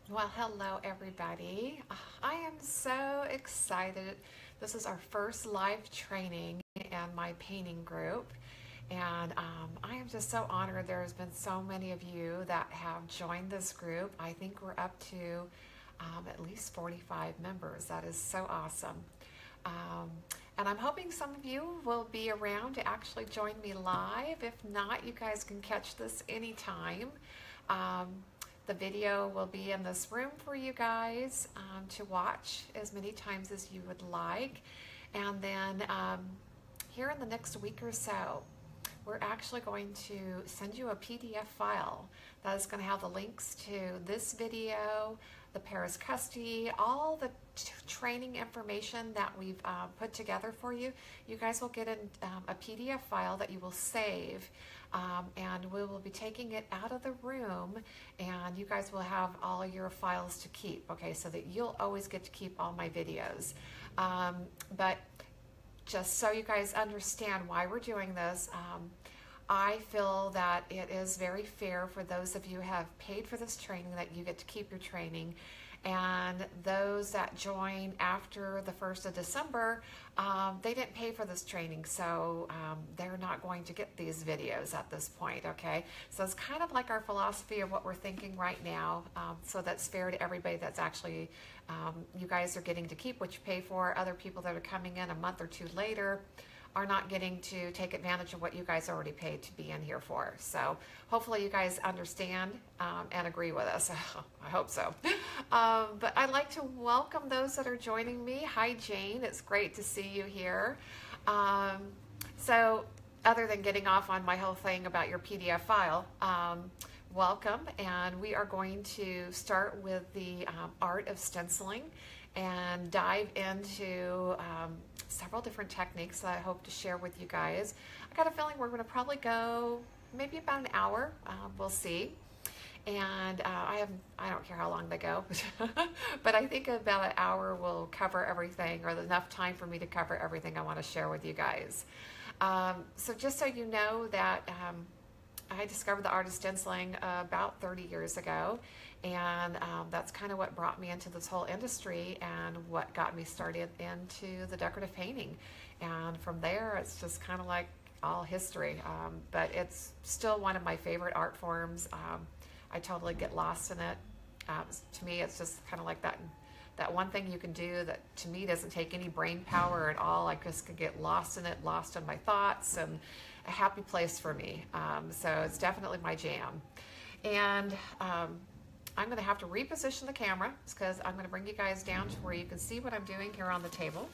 Well, hello everybody. I am so excited. This is our first live training in my painting group, and I am just so honored. There's been so many of you that have joined this group. I think we're up to at least 45 members. That is so awesome. Um, and I'm hoping some of you will be around to actually join me live. If not, you guys can catch this anytime. Um, the video will be in this room for you guys to watch as many times as you would like. And then here in the next week or so, we're actually going to send you a PDF file that is going to have the links to this video, the Paris Custody, all the training information that we've put together for you. You guys will get a PDF file that you will save, and we will be taking it out of the room, and you guys will have all your files to keep, okay, so that you'll always get to keep all my videos. But just so you guys understand why we're doing this, I feel that it is very fair for those of you who have paid for this training that you get to keep your training, and those that join after the 1st of December, they didn't pay for this training, so they're not going to get these videos at this point, okay? So it's kind of like our philosophy of what we're thinking right now, so that's fair to everybody that's actually, you guys are getting to keep what you pay for. Other people that are coming in a month or two later are not getting to take advantage of what you guys already paid to be in here for. So hopefully you guys understand and agree with us. I hope so. But I'd like to welcome those that are joining me. Hi, Jane. It's great to see you here. So other than getting off on my whole thing about your PDF file, welcome. And we are going to start with the art of stenciling and dive into several different techniques that I hope to share with you guys. I got a feeling we're going to probably go maybe about an hour. We'll see. And I don't care how long they go, but I think about an hour will cover everything, or enough time for me to cover everything I want to share with you guys. So just so you know that I discovered the art of stenciling about 30 years ago, and that's kind of what brought me into this whole industry and what got me started into the decorative painting. And from there, it's just kind of like all history, but it's still one of my favorite art forms. I totally get lost in it. To me, it's just kind of like that one thing you can do that to me doesn't take any brain power at all. I just can get lost in it, lost in my thoughts, and a happy place for me. So it's definitely my jam. And I'm going to have to reposition the camera because I'm going to bring you guys down to where you can see what I'm doing here on the table.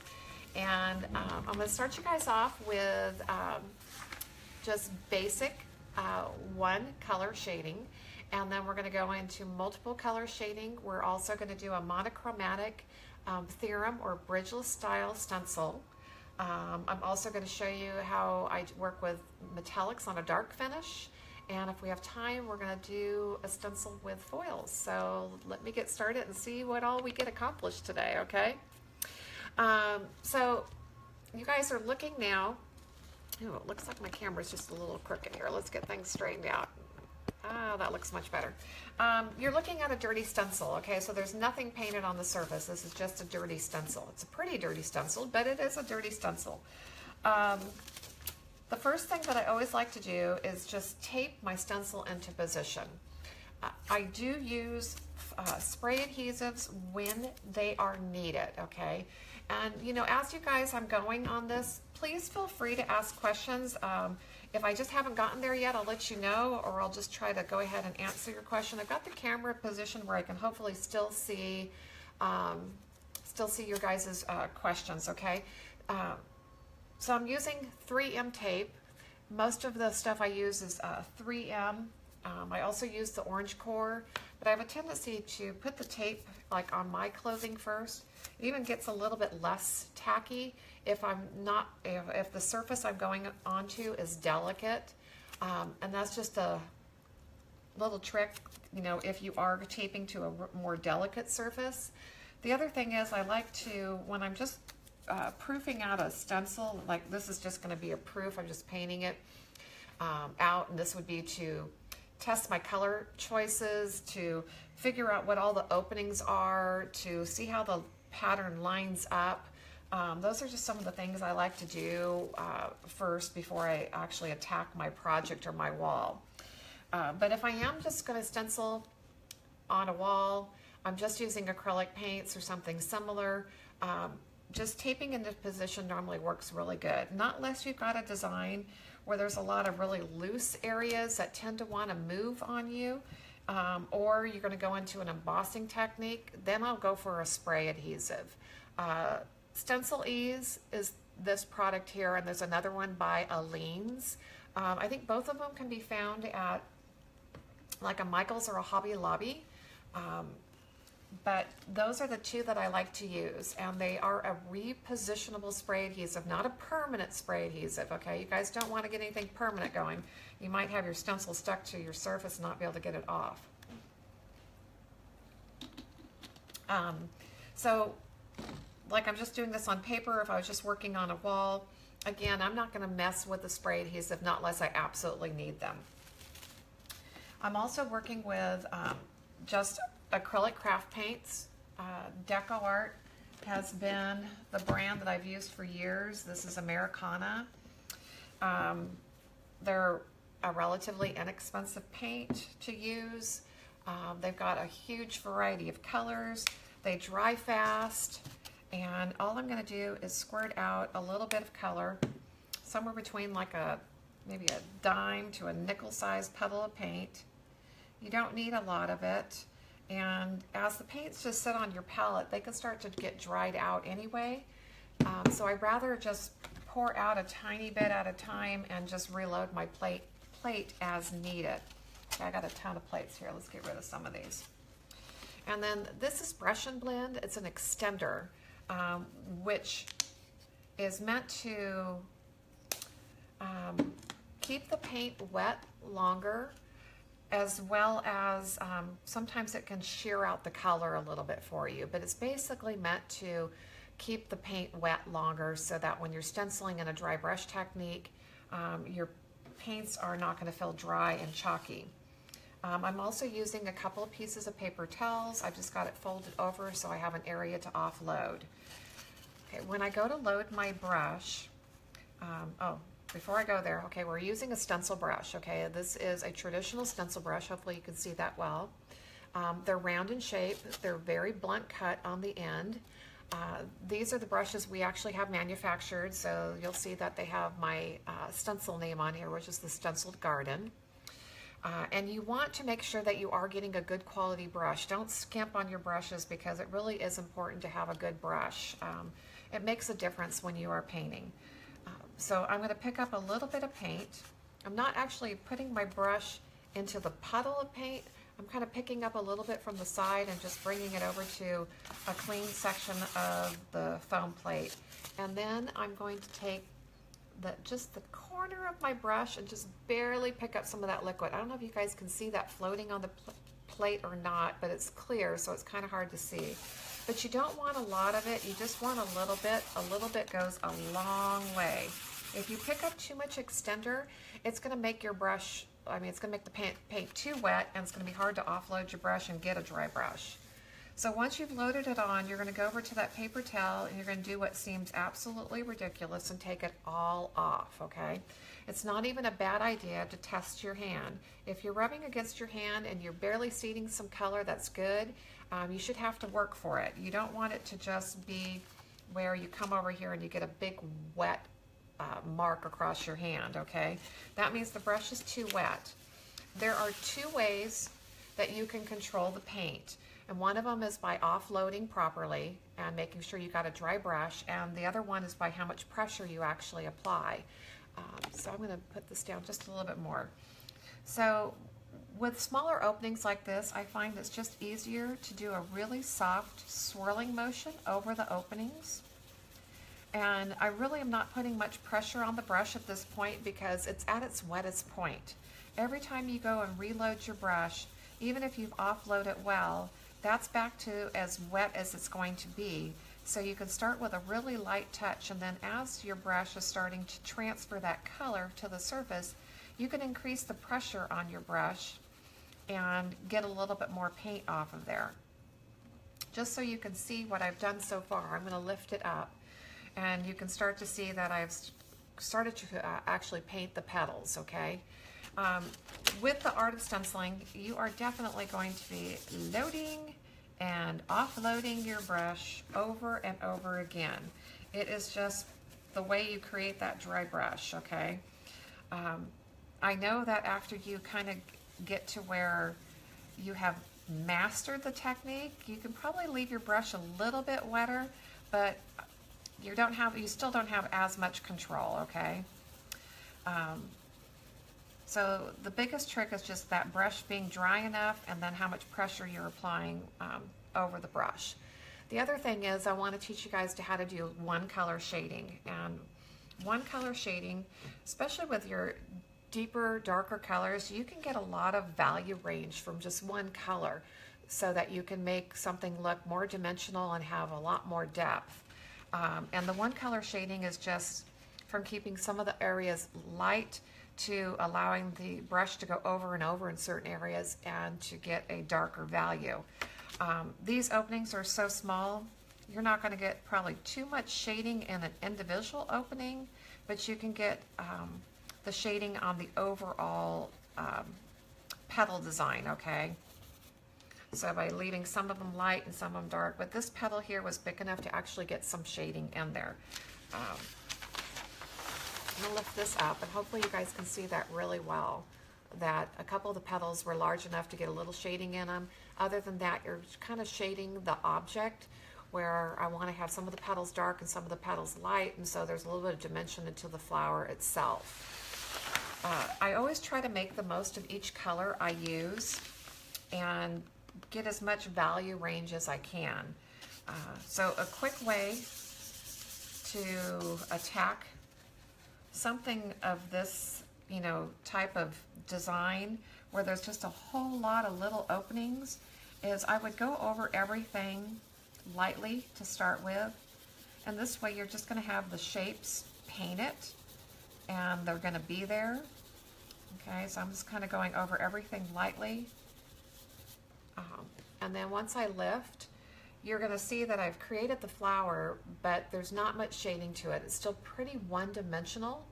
And I'm going to start you guys off with just basic one color shading. And then we're going to go into multiple color shading. We're also going to do a monochromatic theorem or bridgeless style stencil. I'm also going to show you how I work with metallics on a dark finish. And if we have time, we're going to do a stencil with foils. So let me get started and see what all we get accomplished today, okay? So you guys are looking now. Ooh, it looks like my camera's just a little crooked here. Let's get things straightened out. Ah, that looks much better. You're looking at a dirty stencil, okay? So there's nothing painted on the surface. This is just a dirty stencil. It's a pretty dirty stencil, but it is a dirty stencil. The first thing that I always like to do is just tape my stencil into position. I do use spray adhesives when they are needed, okay? And, you know, as you guys, I'm going on this, please feel free to ask questions. If I just haven't gotten there yet, I'll let you know, or I'll just try to go ahead and answer your question. I've got the camera positioned where I can hopefully still see your guys' questions, okay? So I'm using 3M tape. Most of the stuff I use is 3M. I also use the orange core, but I have a tendency to put the tape like on my clothing first. It even gets a little bit less tacky if the surface I'm going onto is delicate. And that's just a little trick, you know, if you are taping to a more delicate surface. The other thing is I like to, when I'm just proofing out a stencil, like this is just going to be a proof, I'm just painting it out, and this would be to test my color choices, to figure out what all the openings are, to see how the pattern lines up. Those are just some of the things I like to do first before I actually attack my project or my wall. But if I am just going to stencil on a wall, I'm just using acrylic paints or something similar, just taping into position normally works really good. Not unless you've got a design where there's a lot of really loose areas that tend to want to move on you, or you're going to go into an embossing technique, then I'll go for a spray adhesive. Stencil Ease is this product here, and there's another one by Aleene's. I think both of them can be found at like a Michael's or a Hobby Lobby. But those are the two that I like to use, and they are a repositionable spray adhesive, not a permanent spray adhesive, okay? You guys don't want to get anything permanent going. You might have your stencil stuck to your surface and not be able to get it off. So, like I'm just doing this on paper, if I was just working on a wall, again, I'm not going to mess with the spray adhesive, not unless I absolutely need them. I'm also working with just acrylic craft paints. Deco Art has been the brand that I've used for years. This is Americana. They're a relatively inexpensive paint to use. They've got a huge variety of colors. They dry fast, and all I'm going to do is squirt out a little bit of color, somewhere between like maybe a dime to a nickel-sized puddle of paint. You don't need a lot of it. And as the paints just sit on your palette, they can start to get dried out anyway. So I'd rather just pour out a tiny bit at a time and just reload my plate as needed. Okay, I got a ton of plates here. Let's get rid of some of these. And then this is Brush and Blend. It's an extender, which is meant to keep the paint wet longer, as well as sometimes it can shear out the color a little bit for you, but it's basically meant to keep the paint wet longer so that when you're stenciling in a dry brush technique, your paints are not going to feel dry and chalky. I'm also using a couple of pieces of paper towels. I've just got it folded over so I have an area to offload. Okay, when I go to load my brush, before I go there, okay, we're using a stencil brush, okay? This is a traditional stencil brush. Hopefully you can see that well. They're round in shape. They're very blunt cut on the end. These are the brushes we actually have manufactured, so you'll see that they have my stencil name on here, which is the Stenciled Garden. And you want to make sure that you are getting a good quality brush. Don't skimp on your brushes, because it really is important to have a good brush. It makes a difference when you are painting. So I'm going to pick up a little bit of paint. I'm not actually putting my brush into the puddle of paint. I'm kind of picking up a little bit from the side and just bringing it over to a clean section of the foam plate. And then I'm going to take just the corner of my brush and just barely pick up some of that liquid. I don't know if you guys can see that floating on the plate or not, but it's clear, so it's kind of hard to see. But you don't want a lot of it, you just want a little bit. A little bit goes a long way. If you pick up too much extender, it's going to make your brush, it's going to make the paint too wet, and it's going to be hard to offload your brush and get a dry brush. So once you've loaded it on, you're going to go over to that paper towel and you're going to do what seems absolutely ridiculous and take it all off, okay? It's not even a bad idea to test your hand. If you're rubbing against your hand and you're barely seeing some color, that's good. You should have to work for it. You don't want it to just be where you come over here and you get a big wet mark across your hand, okay? That means the brush is too wet. There are two ways that you can control the paint. And one of them is by offloading properly and making sure you got a dry brush, and the other one is by how much pressure you actually apply. So I'm going to put this down just a little bit more. So with smaller openings like this, I find it's just easier to do a really soft swirling motion over the openings. And I really am not putting much pressure on the brush at this point because it's at its wettest point. Every time you go and reload your brush, even if you've offloaded it well, that's back to as wet as it's going to be. So you can start with a really light touch, and then as your brush is starting to transfer that color to the surface, you can increase the pressure on your brush and get a little bit more paint off of there. Just so you can see what I've done so far, I'm going to lift it up, and you can start to see that I've started to actually paint the petals, okay? With the art of stenciling, you are definitely going to be loading and offloading your brush over and over again. It is just the way you create that dry brush, okay? I know that after you kind of get to where you have mastered the technique, you can probably leave your brush a little bit wetter, but you still don't have as much control, okay? So the biggest trick is just that brush being dry enough, and then how much pressure you're applying over the brush. The other thing is I want to teach you guys how to do one color shading. And one color shading, especially with your deeper, darker colors, you can get a lot of value range from just one color, so that you can make something look more dimensional and have a lot more depth. And the one color shading is just from keeping some of the areas light to allowing the brush to go over and over in certain areas and to get a darker value. These openings are so small, you're not going to get probably too much shading in an individual opening, but you can get the shading on the overall petal design, okay? So by leaving some of them light and some of them dark, but this petal here was big enough to actually get some shading in there. I'm going to lift this up, and hopefully you guys can see that really well, that a couple of the petals were large enough to get a little shading in them. Other than that, you're kind of shading the object, where I want to have some of the petals dark and some of the petals light, and so there's a little bit of dimension into the flower itself. I always try to make the most of each color I use and get as much value range as I can. So a quick way to attack something of this, type of design where there's just a whole lot of little openings is I would go over everything lightly to start with, and this way you're just going to have the shapes painted and they're going to be there. Okay, so I'm just kind of going over everything lightly, and then once I lift, you're going to see that I've created the flower, but there's not much shading to it. It's still pretty one-dimensional.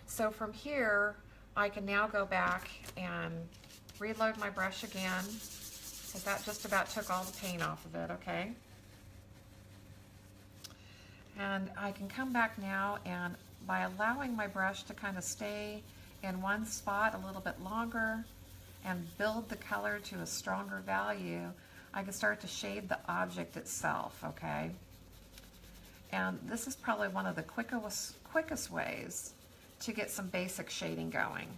So from here, I can now go back and reload my brush again, because that just about took all the paint off of it, okay? And I can come back now, and by allowing my brush to kind of stay in one spot a little bit longer and build the color to a stronger value, I can start to shade the object itself, okay? And this is probably one of the quickest ways to get some basic shading going.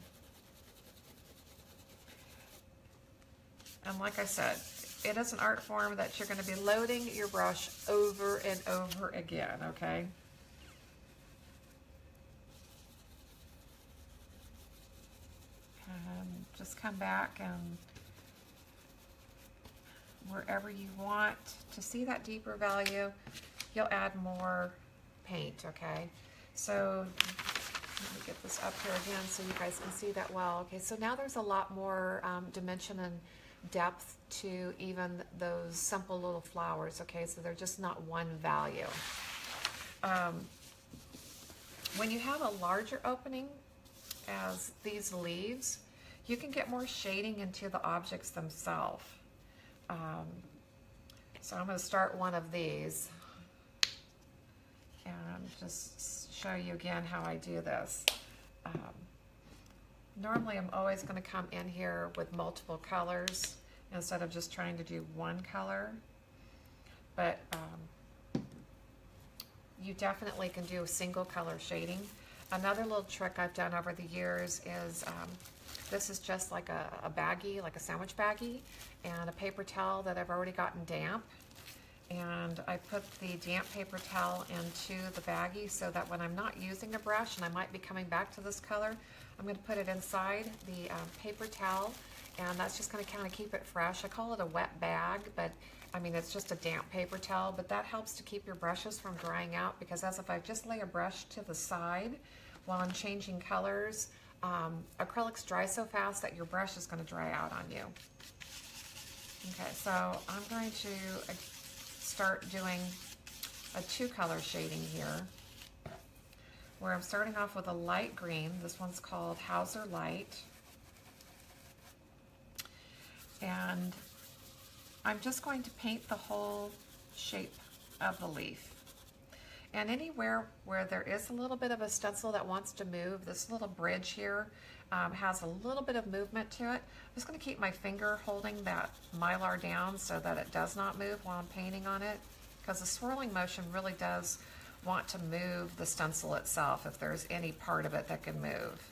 And like I said, it is an art form that you're going to be loading your brush over and over again, okay? And just come back, and wherever you want to see that deeper value, you'll add more paint, okay? So let me get this up here again so you guys can see that well. Okay, so now there's a lot more dimension and depth to even those simple little flowers, okay? So they're just not one value. When you have a larger opening, as these leaves, you can get more shading into the objects themselves. So I'm going to start one of these and just show you again how I do this. Normally I'm always going to come in here with multiple colors instead of just trying to do one color, but you definitely can do single color shading. Another little trick I've done over the years is this is just like a baggie, like a sandwich baggie, and a paper towel that I've already gotten damp. And I put the damp paper towel into the baggie so that when I'm not using a brush and I might be coming back to this color, I'm going to put it inside the paper towel, and that's just going to kind of keep it fresh. I call it a wet bag, but I mean it's just a damp paper towel, but that helps to keep your brushes from drying out, because as if I just lay a brush to the side while I'm changing colors, acrylics dry so fast that your brush is going to dry out on you. Okay, so I'm going to start doing a two-color shading here, where I'm starting off with a light green. This one's called Hauser Light. And I'm just going to paint the whole shape of the leaf. And anywhere where there is a little bit of a stencil that wants to move, this little bridge here has a little bit of movement to it. I'm just going to keep my finger holding that Mylar down so that it does not move while I'm painting on it, because the swirling motion really does want to move the stencil itself if there's any part of it that can move.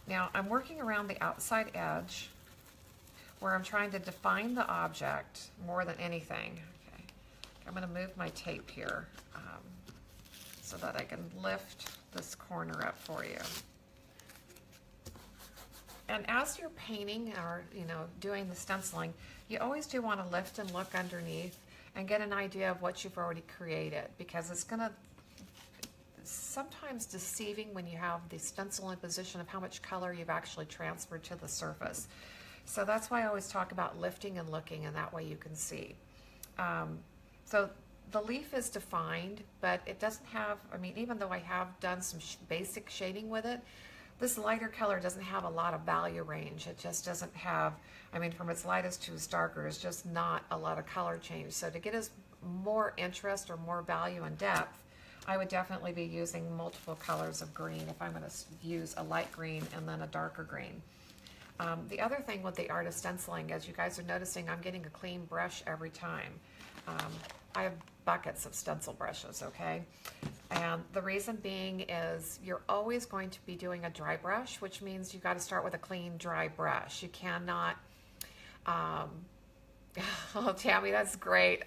Now I'm working around the outside edge where I'm trying to define the object more than anything. Okay. I'm going to move my tape here so that I can lift this corner up for you. And as you're painting or doing the stenciling, you always do want to lift and look underneath and get an idea of what you've already created, because it's going to sometimes deceiving when you have the stencil in position of how much color you've actually transferred to the surface. So that's why I always talk about lifting and looking, and that way you can see. So the leaf is defined, but it doesn't have, even though I have done some basic shading with it, this lighter color doesn't have a lot of value range. It just doesn't have, from its lightest to its darker is just not a lot of color change. So to get us more interest or more value and depth, I would definitely be using multiple colors of green if I'm going to use a light green and then a darker green. The other thing with the art of stenciling, as you guys are noticing, I'm getting a clean brush every time. I have buckets of stencil brushes, okay? And the reason being is you're always going to be doing a dry brush, which means you got to start with a clean, dry brush. You cannot, oh, Tammy, that's great.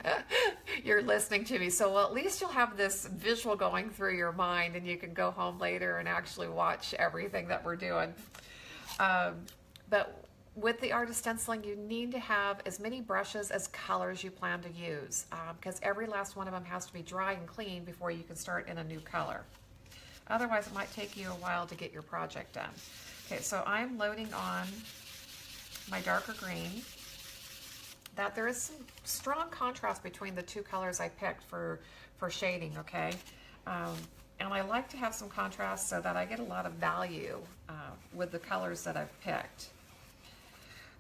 You're listening to me. So well, at least you'll have this visual going through your mind, and you can go home later and actually watch everything that we're doing. But with the art of stenciling, you need to have as many brushes as colors you plan to use, because every last one of them has to be dry and clean before you can start in a new color. Otherwise, it might take you a while to get your project done. Okay, so I'm loading on my darker green. That there is some strong contrast between the two colors I picked for shading, okay? And I like to have some contrast so that I get a lot of value with the colors that I've picked.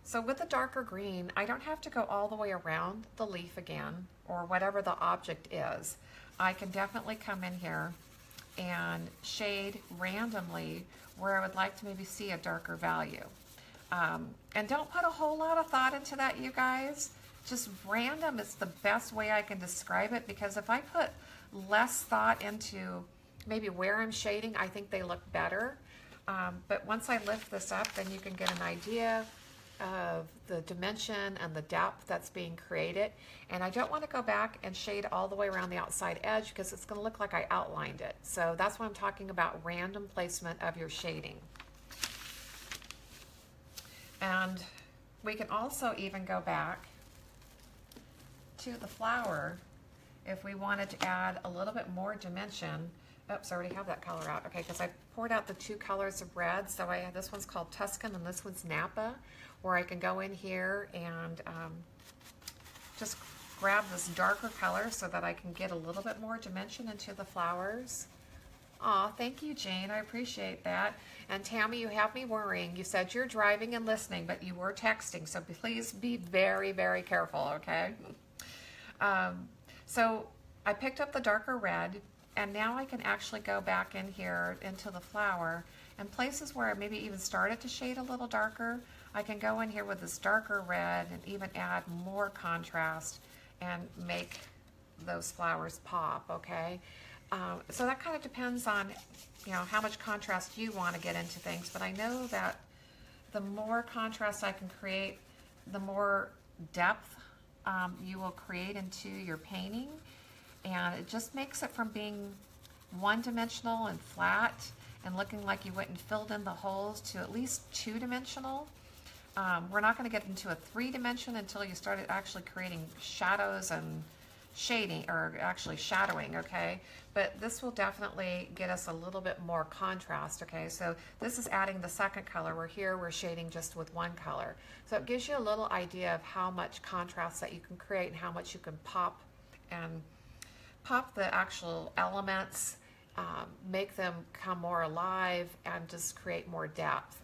So with the darker green, I don't have to go all the way around the leaf again, or whatever the object is. I can definitely come in here and shade randomly where I would like to maybe see a darker value. And don't put a whole lot of thought into that, you guys. Just random is the best way I can describe it, because if I put less thought into maybe where I'm shading, I think they look better. But once I lift this up, then you can get an idea of the dimension and the depth that's being created. And I don't want to go back and shade all the way around the outside edge, because it's going to look like I outlined it. So that's what I'm talking about, random placement of your shading. And we can also even go back to the flower if we wanted to add a little bit more dimension. Oops, I already have that color out. Okay, because I poured out the two colors of red. So I have, this one's called Tuscan and this one's Napa, where I can go in here and just grab this darker color so that I can get a little bit more dimension into the flowers. Aw, thank you, Jane. I appreciate that. And Tammy, you have me worrying. You said you're driving and listening, but you were texting, so please be very, very careful, okay? So I picked up the darker red, and now I can actually go back in here into the flower, and places where I maybe even started to shade a little darker, I can go in here with this darker red and even add more contrast and make those flowers pop, okay? So that kind of depends on, how much contrast you want to get into things, but I know that the more contrast I can create, the more depth you will create into your painting, and it just makes it from being one-dimensional and flat and looking like you went and filled in the holes to at least two-dimensional. We're not going to get into a three-dimension until you started actually creating shadows and shading, or actually shadowing, okay? But this will definitely get us a little bit more contrast, okay? So this is adding the second color, where here we're shading just with one color. So it gives you a little idea of how much contrast that you can create and how much you can pop the actual elements, make them come more alive, and just create more depth.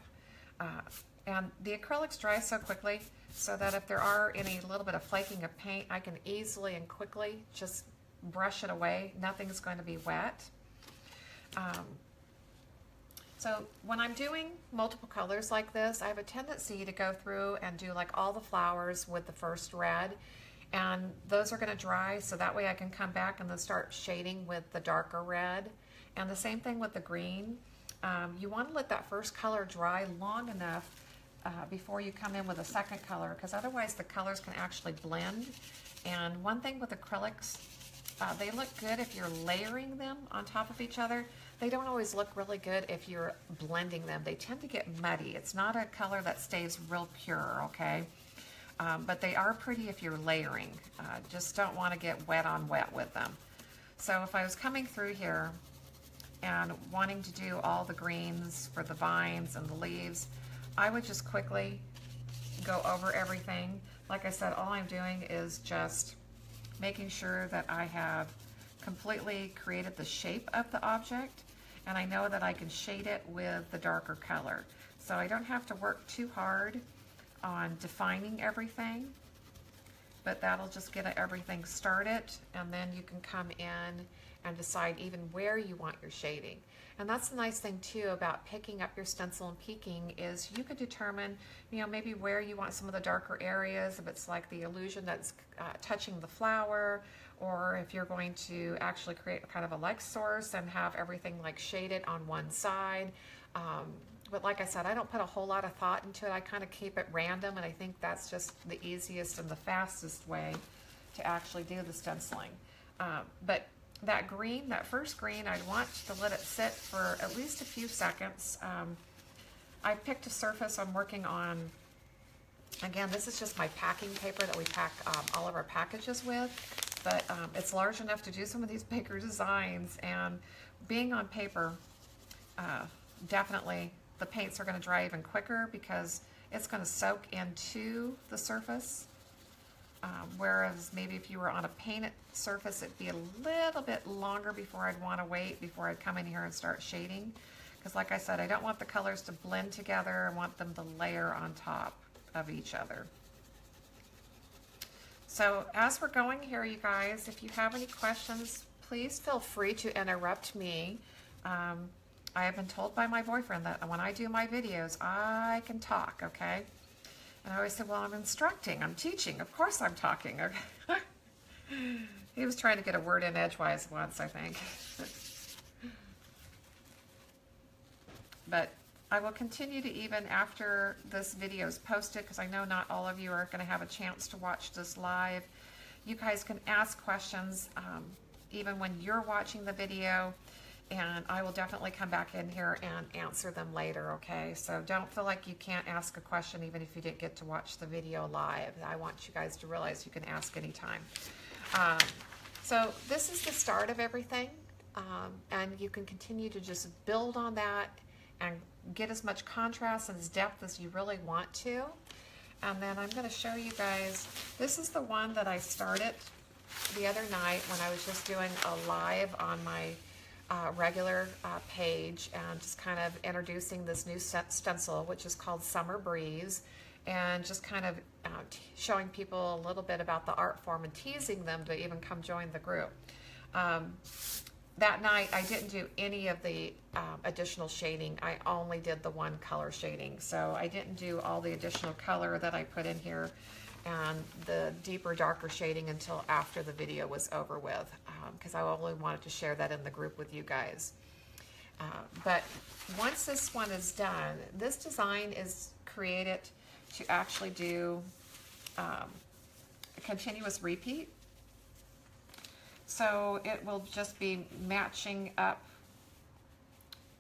And the acrylics dry so quickly so that if there are any little bit of flaking of paint, I can easily and quickly just brush it away. Nothing's going to be wet. So when I'm doing multiple colors like this, I have a tendency to go through and do like all the flowers with the first red, and those are going to dry, so that way I can come back and then start shading with the darker red. And the same thing with the green. You want to let that first color dry long enough before you come in with a second color, because otherwise the colors can actually blend. And one thing with acrylics, they look good if you're layering them on top of each other. They don't always look really good if you're blending them. They tend to get muddy. It's not a color that stays real pure, okay? But they are pretty if you're layering. Just don't want to get wet on wet with them. So if I was coming through here and wanting to do all the greens for the vines and the leaves, I would just quickly go over everything. Like I said, all I'm doing is just making sure that I have completely created the shape of the object, and I know that I can shade it with the darker color. So I don't have to work too hard on defining everything, but that'll just get everything started, and then you can come in and decide even where you want your shading. And that's the nice thing too about picking up your stencil and peeking, is you could determine, you know, maybe where you want some of the darker areas, if it's like the illusion that's touching the flower, or if you're going to actually create kind of a light source and have everything like shaded on one side. But like I said, I don't put a whole lot of thought into it. I kind of keep it random, and I think that's just the easiest and the fastest way to actually do the stenciling. But that green, that first green, I'd want to let it sit for at least a few seconds. I picked a surface I'm working on. Again, this is just my packing paper that we pack all of our packages with, but it's large enough to do some of these bigger designs, and being on paper, definitely the paints are going to dry even quicker because it's going to soak into the surface. Whereas maybe if you were on a painted surface, it'd be a little bit longer before I'd want to wait before I'd come in here and start shading. Because like I said, I don't want the colors to blend together. I want them to layer on top of each other. So as we're going here, you guys, if you have any questions, please feel free to interrupt me. I have been told by my boyfriend that when I do my videos, I can talk, okay? And I always say, well, I'm instructing, I'm teaching, of course I'm talking, okay? He was trying to get a word in edgewise once, I think. But I will continue to, even after this video is posted, because I know not all of you are going to have a chance to watch this live. You guys can ask questions even when you're watching the video, and I will definitely come back in here and answer them later, okay? So don't feel like you can't ask a question even if you didn't get to watch the video live. I want you guys to realize you can ask anytime. So this is the start of everything, and you can continue to just build on that and get as much contrast and as depth as you really want to. And then I'm going to show you guys, this is the one that I started the other night when I was just doing a live on my regular page, and just kind of introducing this new stencil, which is called Summer Breeze, and just kind of showing people a little bit about the art form and teasing them to even come join the group. That night I didn't do any of the additional shading. I only did the one color shading, so I didn't do all the additional color that I put in here and the deeper, darker shading until after the video was over with, because I only wanted to share that in the group with you guys. But once this one is done, this design is created to actually do a continuous repeat. So it will just be matching up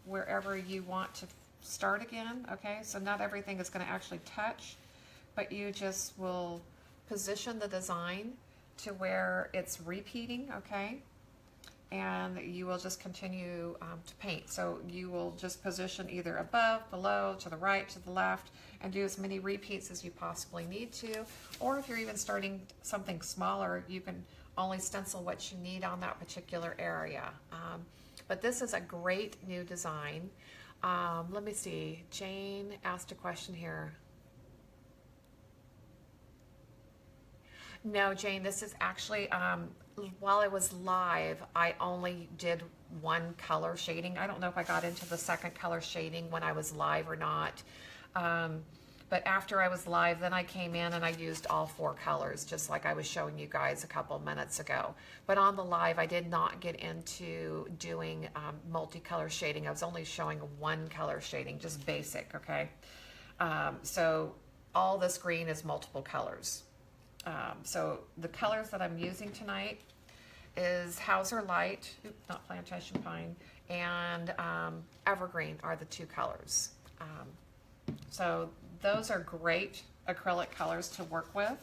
wherever you want to start again, okay? So not everything is going to actually touch, but you just will position the design to where it's repeating, okay? And you will just continue to paint. So you will just position either above, below, to the right, to the left, and do as many repeats as you possibly need to. Or if you're even starting something smaller, you can only stencil what you need on that particular area. But this is a great new design. Let me see, Jane asked a question here. No, Jane, this is actually, while I was live, I only did one color shading. I don't know if I got into the second color shading when I was live or not. But after I was live, then I came in and I used all 4 colors, just like I was showing you guys a couple minutes ago. But on the live, I did not get into doing multicolor shading. I was only showing one color shading, just basic, okay? So all this green is multiple colors. So the colors that I'm using tonight is Hauser Light, not Plantation Pine, and Evergreen are the 2 colors. So those are great acrylic colors to work with,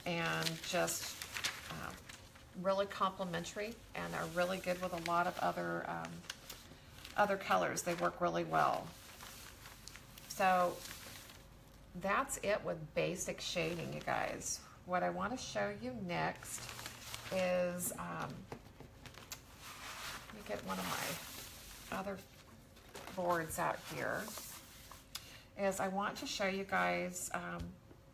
and just really complementary, and are really good with a lot of other colors. They work really well. So that's it with basic shading, you guys. What I want to show you next is, let me get one of my other boards out here, is I want to show you guys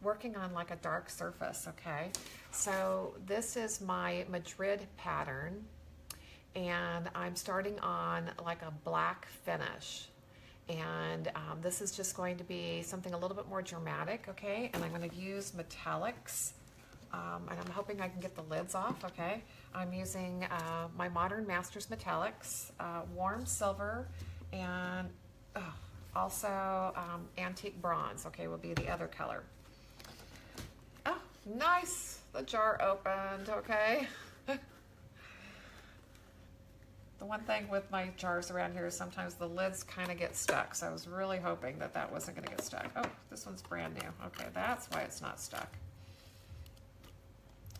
working on like a dark surface, okay? So this is my Madrid pattern, and I'm starting on like a black finish. And this is just going to be something a little bit more dramatic, okay? And I'm going to use metallics, and I'm hoping I can get the lids off, okay? I'm using my Modern Masters metallics, warm silver, and also antique bronze, okay, will be the other color. Oh, nice! The jar opened, okay? The one thing with my jars around here is sometimes the lids kind of get stuck, so I was really hoping that that wasn't going to get stuck. Oh, this one's brand new. Okay, that's why it's not stuck.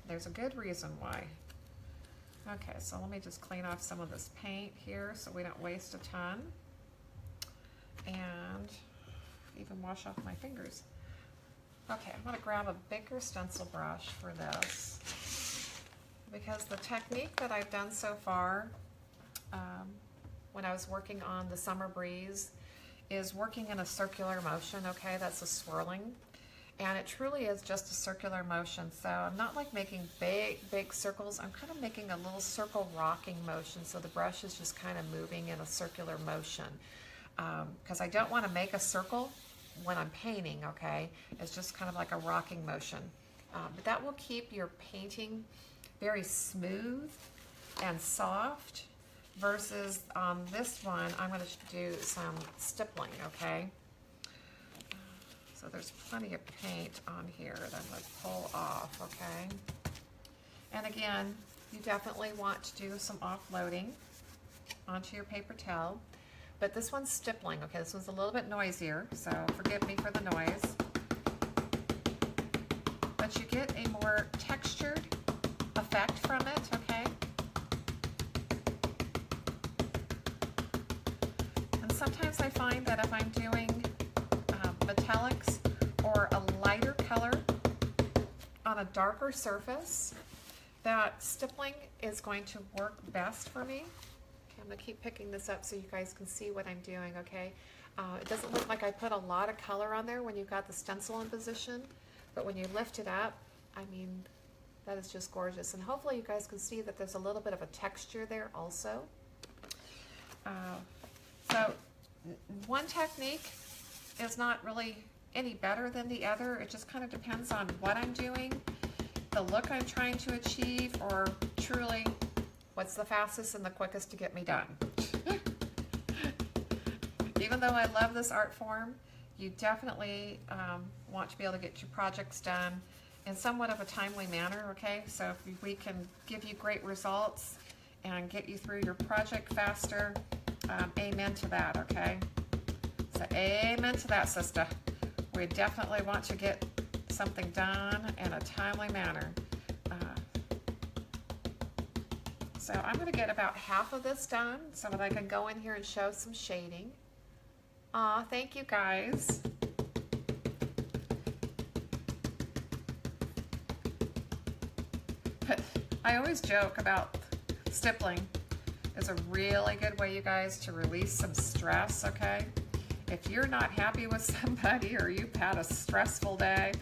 There's a good reason why. Okay, so let me just clean off some of this paint here so we don't waste a ton. And even wash off my fingers. Okay, I'm going to grab a bigger stencil brush for this, because the technique that I've done so far when I was working on the Summer Breeze is working in a circular motion, okay? That's a swirling. And it truly is just a circular motion. So I'm not like making big circles. I'm kind of making a little circle rocking motion. So the brush is just kind of moving in a circular motion. Because I don't want to make a circle when I'm painting, okay? It's just kind of like a rocking motion. But that will keep your painting very smooth and soft. Versus on this one, I'm going to do some stippling, okay? So there's plenty of paint on here that I'm going to pull off, okay? And again, you definitely want to do some offloading onto your paper towel. But this one's stippling, okay? This one's a little bit noisier, so forgive me for the noise. But you get a more textured effect from it, okay? Sometimes I find that if I'm doing metallics or a lighter color on a darker surface, that stippling is going to work best for me. Okay, I'm going to keep picking this up so you guys can see what I'm doing, okay? It doesn't look like I put a lot of color on there when you've got the stencil in position, but when you lift it up, I mean, that is just gorgeous. And hopefully you guys can see that there's a little bit of a texture there also. So one technique is not really any better than the other. It just kind of depends on what I'm doing, the look I'm trying to achieve, or truly what's the fastest and the quickest to get me done. Even though I love this art form, you definitely want to be able to get your projects done in somewhat of a timely manner, okay? So if we can give you great results and get you through your project faster, amen to that, okay? So amen to that, sister. We definitely want to get something done in a timely manner. So I'm going to get about half of this done so that I can go in here and show some shading. Aw, thank you guys. But I always joke about stippling. It's a really good way, you guys, to release some stress, okay? If you're not happy with somebody or you've had a stressful day,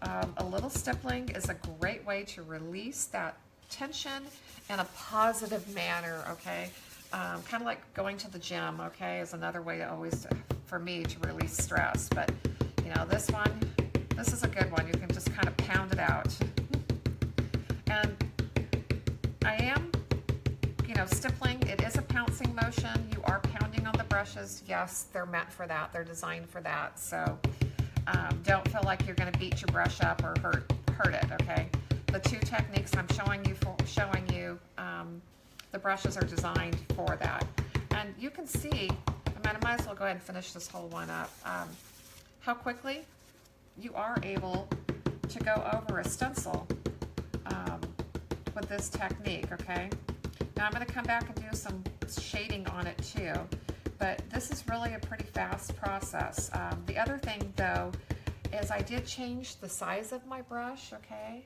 a little stippling is a great way to release that tension in a positive manner, okay? Kind of like going to the gym, okay, is another way to always, for me, to release stress. But, you know, this is a good one. You can just kind of pound it out. And I am, you know, stippling, it is a pouncing motion. You are pounding on the brushes. Yes, they're meant for that. They're designed for that. So don't feel like you're going to beat your brush up or hurt it, okay? The two techniques I'm showing you, the brushes are designed for that. And you can see, I might as well go ahead and finish this whole one up, how quickly you are able to go over a stencil with this technique, okay? Now I'm going to come back and do some shading on it too, but this is really a pretty fast process. The other thing though is I did change the size of my brush, okay?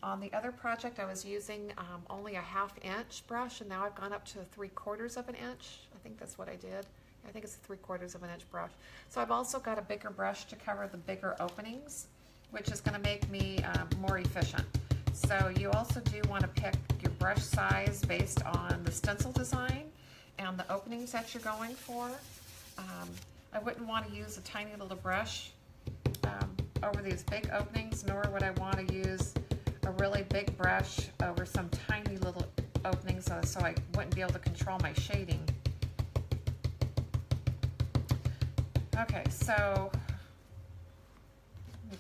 On the other project I was using only a 1/2 inch brush, and now I've gone up to 3/4 of an inch. I think that's what I did. I think it's a 3/4 of an inch brush. So I've also got a bigger brush to cover the bigger openings, which is going to make me more efficient. So you also do want to pick your brush size based on the stencil design and the openings that you're going for. I wouldn't want to use a tiny little brush over these big openings, nor would I want to use a really big brush over some tiny little openings so I wouldn't be able to control my shading. Okay, so let me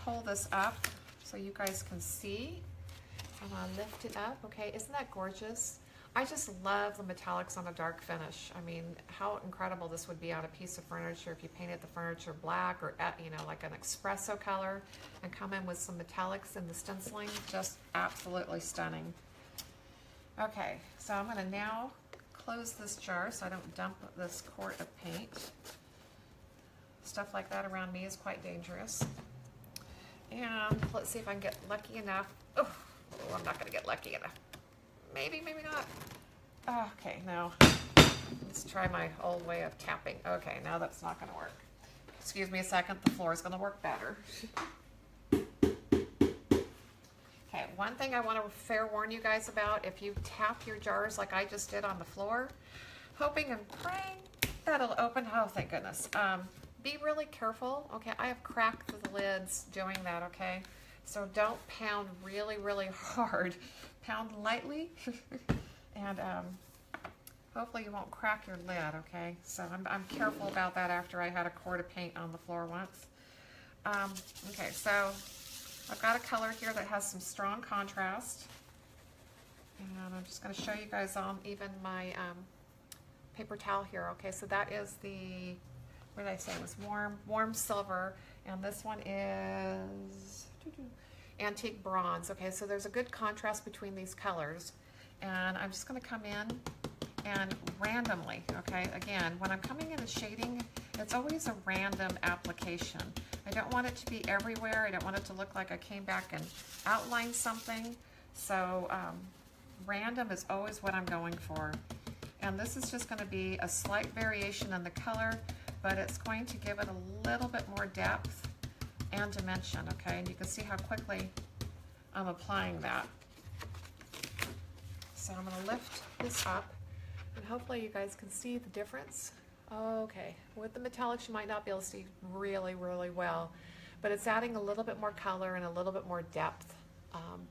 hold this up so you guys can see. I'm gonna lift it up. Okay, isn't that gorgeous? I just love the metallics on a dark finish. I mean, how incredible this would be on a piece of furniture if you painted the furniture black or, you know, like an espresso color and come in with some metallics in the stenciling. Just absolutely stunning. Okay, so I'm gonna now close this jar so I don't dump this quart of paint. Stuff like that around me is quite dangerous. And let's see if I can get lucky enough. Oh, I'm not gonna get lucky enough. Maybe, maybe not. Okay, now let's try my old way of tapping. Okay, now that's not gonna work. Excuse me a second, the floor is gonna work better. Okay, one thing I want to fair warn you guys about, if you tap your jars like I just did on the floor, hoping and praying that'll open, oh thank goodness. Be really careful, okay? I have cracked the lids doing that, okay? So don't pound really, really hard. Pound lightly, and hopefully you won't crack your lid, okay? So I'm careful about that after I had a quart of paint on the floor once. Okay, so I've got a color here that has some strong contrast. And I'm just going to show you guys on even my paper towel here, okay? So that is the, what did I say? It was warm silver, and this one is antique bronze. Okay, so there's a good contrast between these colors, and I'm just going to come in and randomly, okay, again, when I'm coming in and shading, it's always a random application. I don't want it to be everywhere. I don't want it to look like I came back and outlined something. So random is always what I'm going for. And this is just going to be a slight variation in the color, but it's going to give it a little bit more depth and dimension, okay? And you can see how quickly I'm applying that. So I'm going to lift this up, and hopefully you guys can see the difference. Okay, with the metallics you might not be able to see really, really well, but it's adding a little bit more color and a little bit more depth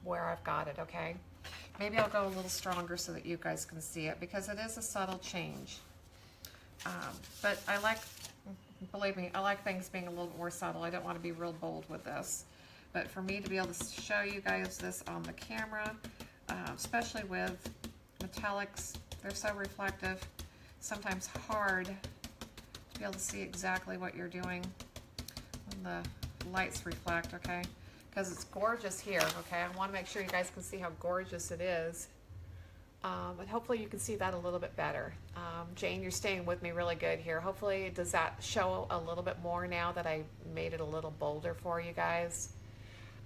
where I've got it, okay? Maybe I'll go a little stronger so that you guys can see it, because it is a subtle change. But I like, believe me, I like things being a little more subtle. I don't want to be real bold with this. But for me to be able to show you guys this on the camera, especially with metallics, they're so reflective, sometimes hard to be able to see exactly what you're doing when the lights reflect, okay? Because it's gorgeous here, okay? I want to make sure you guys can see how gorgeous it is. And hopefully you can see that a little bit better. Jane, you're staying with me really good here. Hopefully, does that show a little bit more now that I made it a little bolder for you guys?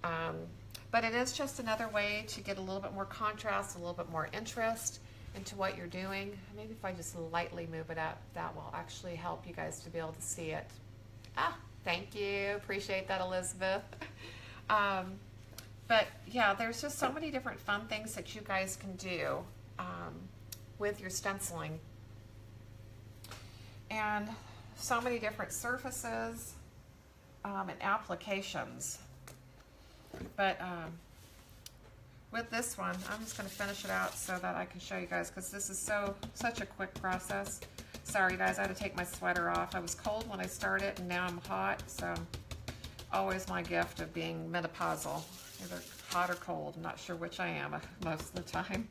But it is just another way to get a little bit more contrast, a little bit more interest into what you're doing. Maybe if I just lightly move it up, that will actually help you guys to be able to see it. Ah, thank you. Appreciate that, Elizabeth. But yeah, there's just so many different fun things that you guys can do with your stenciling. And so many different surfaces and applications. But with this one, I'm just going to finish it out so that I can show you guys, because this is such a quick process. Sorry guys, I had to take my sweater off. I was cold when I started and now I'm hot, so always my gift of being menopausal, either hot or cold. I'm not sure which I am most of the time.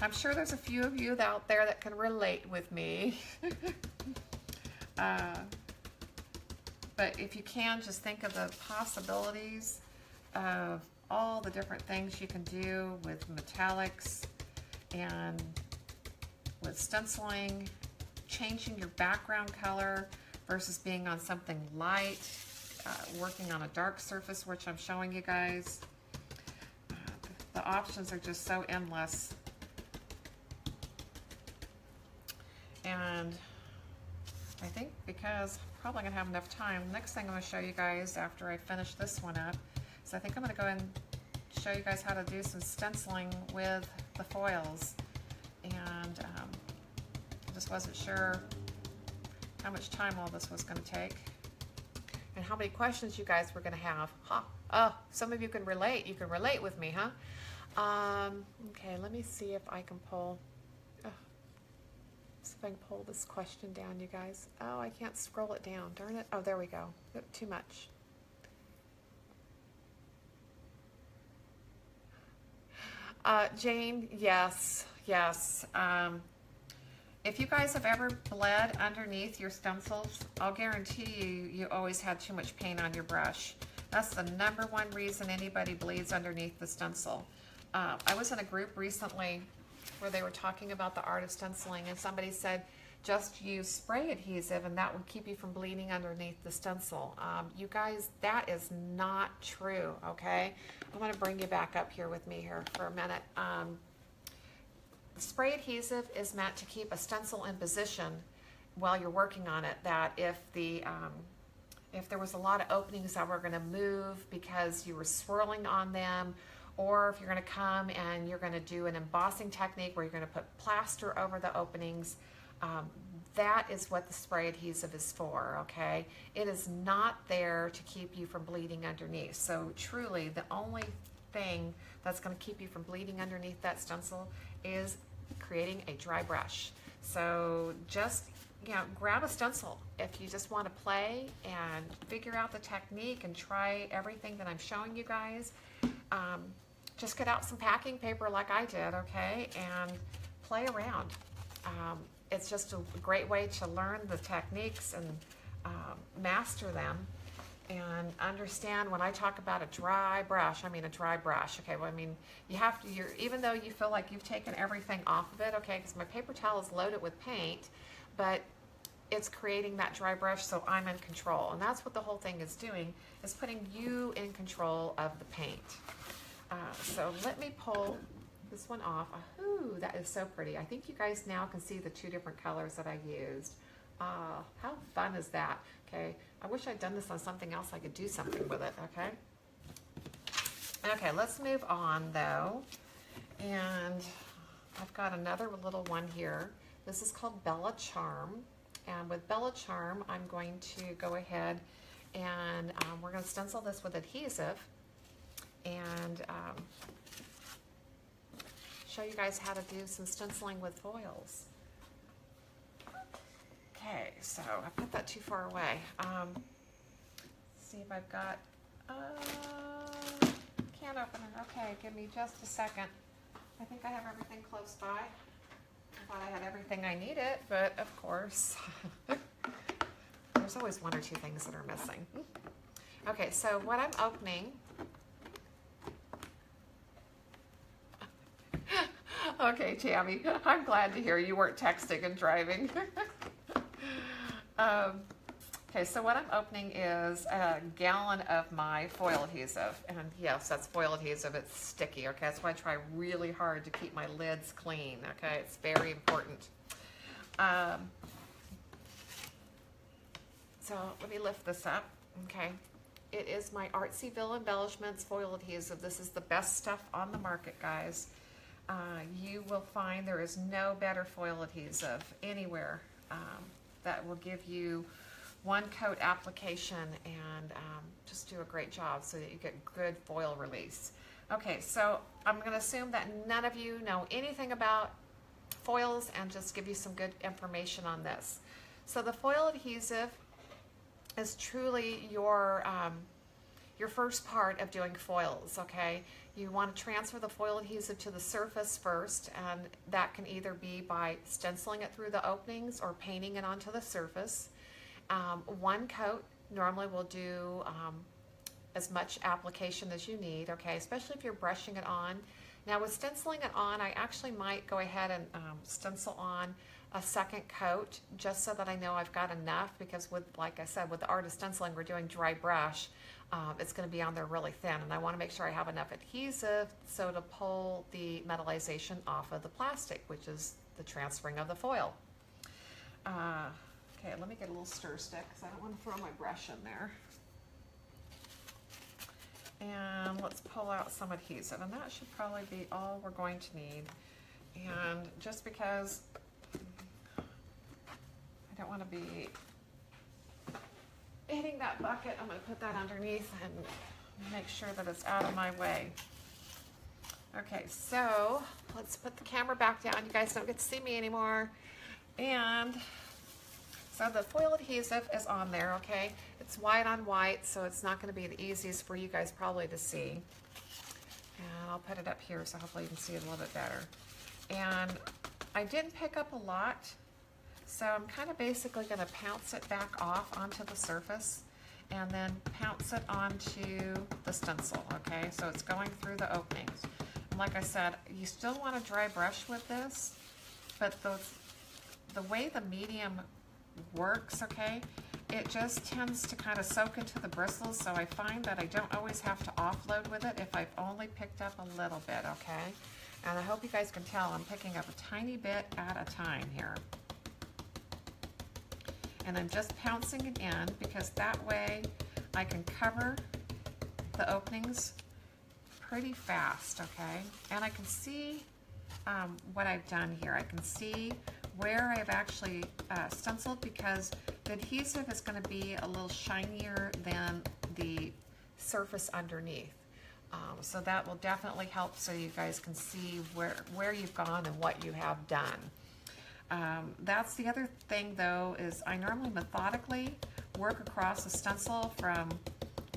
I'm sure there's a few of you out there that can relate with me. But if you can, just think of the possibilities of all the different things you can do with metallics and with stenciling, changing your background color versus being on something light, working on a dark surface, which I'm showing you guys. The options are just so endless. And I think because I'm probably going to have enough time, next thing I'm going to show you guys after I finish this one up, so I think I'm going to go and show you guys how to do some stenciling with the foils. And I just wasn't sure how much time all this was going to take and how many questions you guys were going to have. Huh. Oh, some of you can relate. You can relate with me, huh? Okay, let me see if I can pull. See if I can pull this question down, you guys. Oh, I can't scroll it down. Darn it. Oh, there we go. Too much. Jane, yes. If you guys have ever bled underneath your stencils, I'll guarantee you always had too much paint on your brush. That's the #1 reason anybody bleeds underneath the stencil. I was in a group recently where they were talking about the art of stenciling, and somebody said just use spray adhesive and that would keep you from bleeding underneath the stencil. You guys, that is not true, okay? I'm going to bring you back up here with me here for a minute. Spray adhesive is meant to keep a stencil in position while you're working on it, that if there was a lot of openings that were going to move because you were swirling on them, or if you're going to come and you're going to do an embossing technique where you're going to put plaster over the openings, that is what the spray adhesive is for, okay? It is not there to keep you from bleeding underneath. So truly, the only thing that's going to keep you from bleeding underneath that stencil is creating a dry brush. So just, grab a stencil if you just want to play and figure out the technique and try everything that I'm showing you guys. Just get out some packing paper like I did, okay, and play around. It's just a great way to learn the techniques and master them and understand. When I talk about a dry brush, I mean a dry brush. Okay, well, I mean, you have to, even though you feel like you've taken everything off of it, okay, because my paper towel is loaded with paint, but it's creating that dry brush so I'm in control. And that's what the whole thing is doing, is putting you in control of the paint. So let me pull this one off. Ooh, that is so pretty. I think you guys now can see the 2 different colors that I used. How fun is that? Okay, I wish I'd done this on something else. I could do something with it, okay? Okay, let's move on though. And I've got another little one here. This is called Bella Charm. And with Bella Charm, I'm going to go ahead and we're going to stencil this with adhesive and show you guys how to do some stenciling with foils. Okay, so I put that too far away. See if I've got, can't open it. Okay, give me just a second. I think I have everything close by. I thought I had everything I needed, but of course, there's always 1 or 2 things that are missing. Okay, so what I'm opening, Okay, Tammy, I'm glad to hear you weren't texting and driving. Okay, so what I'm opening is a gallon of my foil adhesive. And yes, that's foil adhesive. It's sticky, okay? That's why I try really hard to keep my lids clean, okay? It's very important. So let me lift this up, okay? It is my Artsyville Embellishments foil adhesive. This is the best stuff on the market, guys. You will find there is no better foil adhesive anywhere that will give you one coat application and just do a great job so that you get good foil release. Okay, so I'm going to assume that none of you know anything about foils and just give you some good information on this. So the foil adhesive is truly your first part of doing foils, okay? You want to transfer the foil adhesive to the surface first, and that can either be by stenciling it through the openings or painting it onto the surface. One coat normally will do as much application as you need, okay, especially if you're brushing it on. Now with stenciling it on, I actually might go ahead and stencil on a second coat just so that I know I've got enough, because with, like I said, with the art of stenciling, we're doing dry brush. It's going to be on there really thin, and I want to make sure I have enough adhesive so to pull the metallization off of the plastic, which is the transferring of the foil. Okay, let me get a little stir stick because I don't want to throw my brush in there. And let's pull out some adhesive, and that should probably be all we're going to need. And just because I don't want to be hitting that bucket, I'm going to put that underneath and make sure that it's out of my way. Okay, so let's put the camera back down. You guys don't get to see me anymore. And so the foil adhesive is on there, okay? It's white on white, so it's not going to be the easiest for you guys probably to see. And I'll put it up here so hopefully you can see it a little bit better. And I didn't pick up a lot, so I'm kind of basically going to pounce it back off onto the surface and then pounce it onto the stencil, okay? So it's going through the openings. And like I said, you still want to dry brush with this, but the way the medium works, okay, it just tends to kind of soak into the bristles, so I find that I don't always have to offload with it if I've only picked up a little bit, okay? And I hope you guys can tell I'm picking up a tiny bit at a time here. And I'm just pouncing it in because that way I can cover the openings pretty fast, okay? And I can see what I've done here. I can see where I've actually stenciled because the adhesive is going to be a little shinier than the surface underneath. So that will definitely help so you guys can see where you've gone and what you have done. That's the other thing though, is I normally methodically work across the stencil from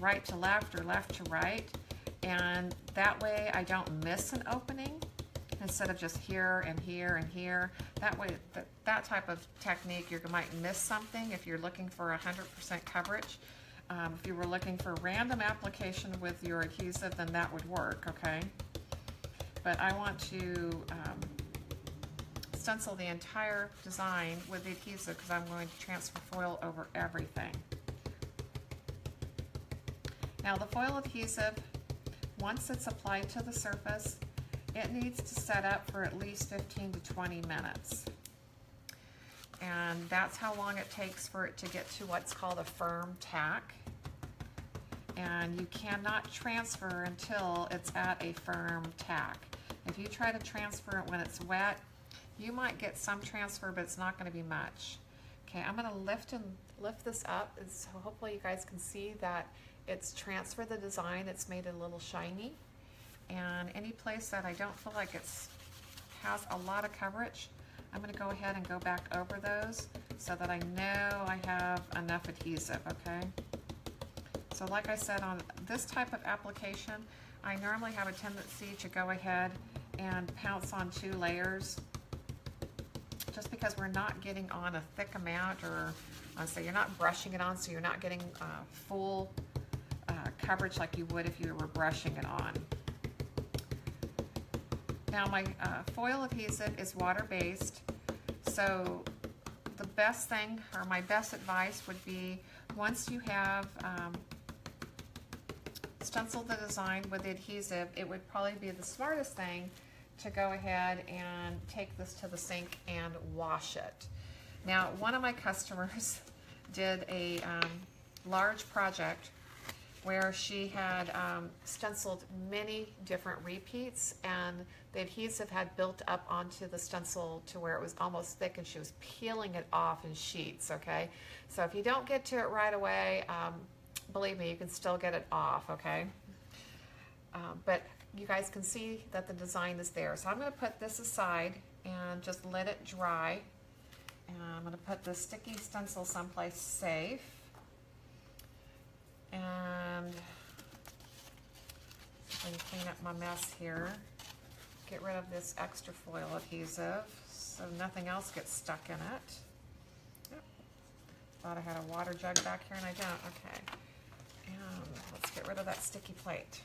right to left or left to right, and that way I don't miss an opening instead of just here and here and here. That way, that type of technique, you might miss something if you're looking for 100% coverage. If you were looking for random application with your adhesive, then that would work, okay? But I want to stencil the entire design with the adhesive because I'm going to transfer foil over everything. Now the foil adhesive, once it's applied to the surface, it needs to set up for at least 15 to 20 minutes. And that's how long it takes for it to get to what's called a firm tack. And you cannot transfer until it's at a firm tack. If you try to transfer it when it's wet, you might get some transfer, but it's not going to be much. Okay, I'm going to lift this up, so hopefully you guys can see that it's transferred the design. It's made it a little shiny. And any place that I don't feel like has a lot of coverage, I'm going to go ahead and go back over those so that I know I have enough adhesive, okay? So like I said, on this type of application, I normally have a tendency to go ahead and pounce on 2 layers just because we're not getting on a thick amount, or so you're not brushing it on, so you're not getting full coverage like you would if you were brushing it on. Now my foil adhesive is water-based, so the best thing, or my best advice would be, once you have stenciled the design with the adhesive, it would probably be the smartest thing to go ahead and take this to the sink and wash it. Now, one of my customers did a large project where she had stenciled many different repeats, and the adhesive had built up onto the stencil to where it was almost thick, and she was peeling it off in sheets, okay? So if you don't get to it right away, believe me, you can still get it off, okay? But you guys can see that the design is there. So I'm going to put this aside and just let it dry. And I'm going to put the sticky stencil someplace safe. And let me clean up my mess here. Get rid of this extra foil adhesive so nothing else gets stuck in it. Yep. Thought I had a water jug back here and I don't. Okay. And let's get rid of that sticky plate.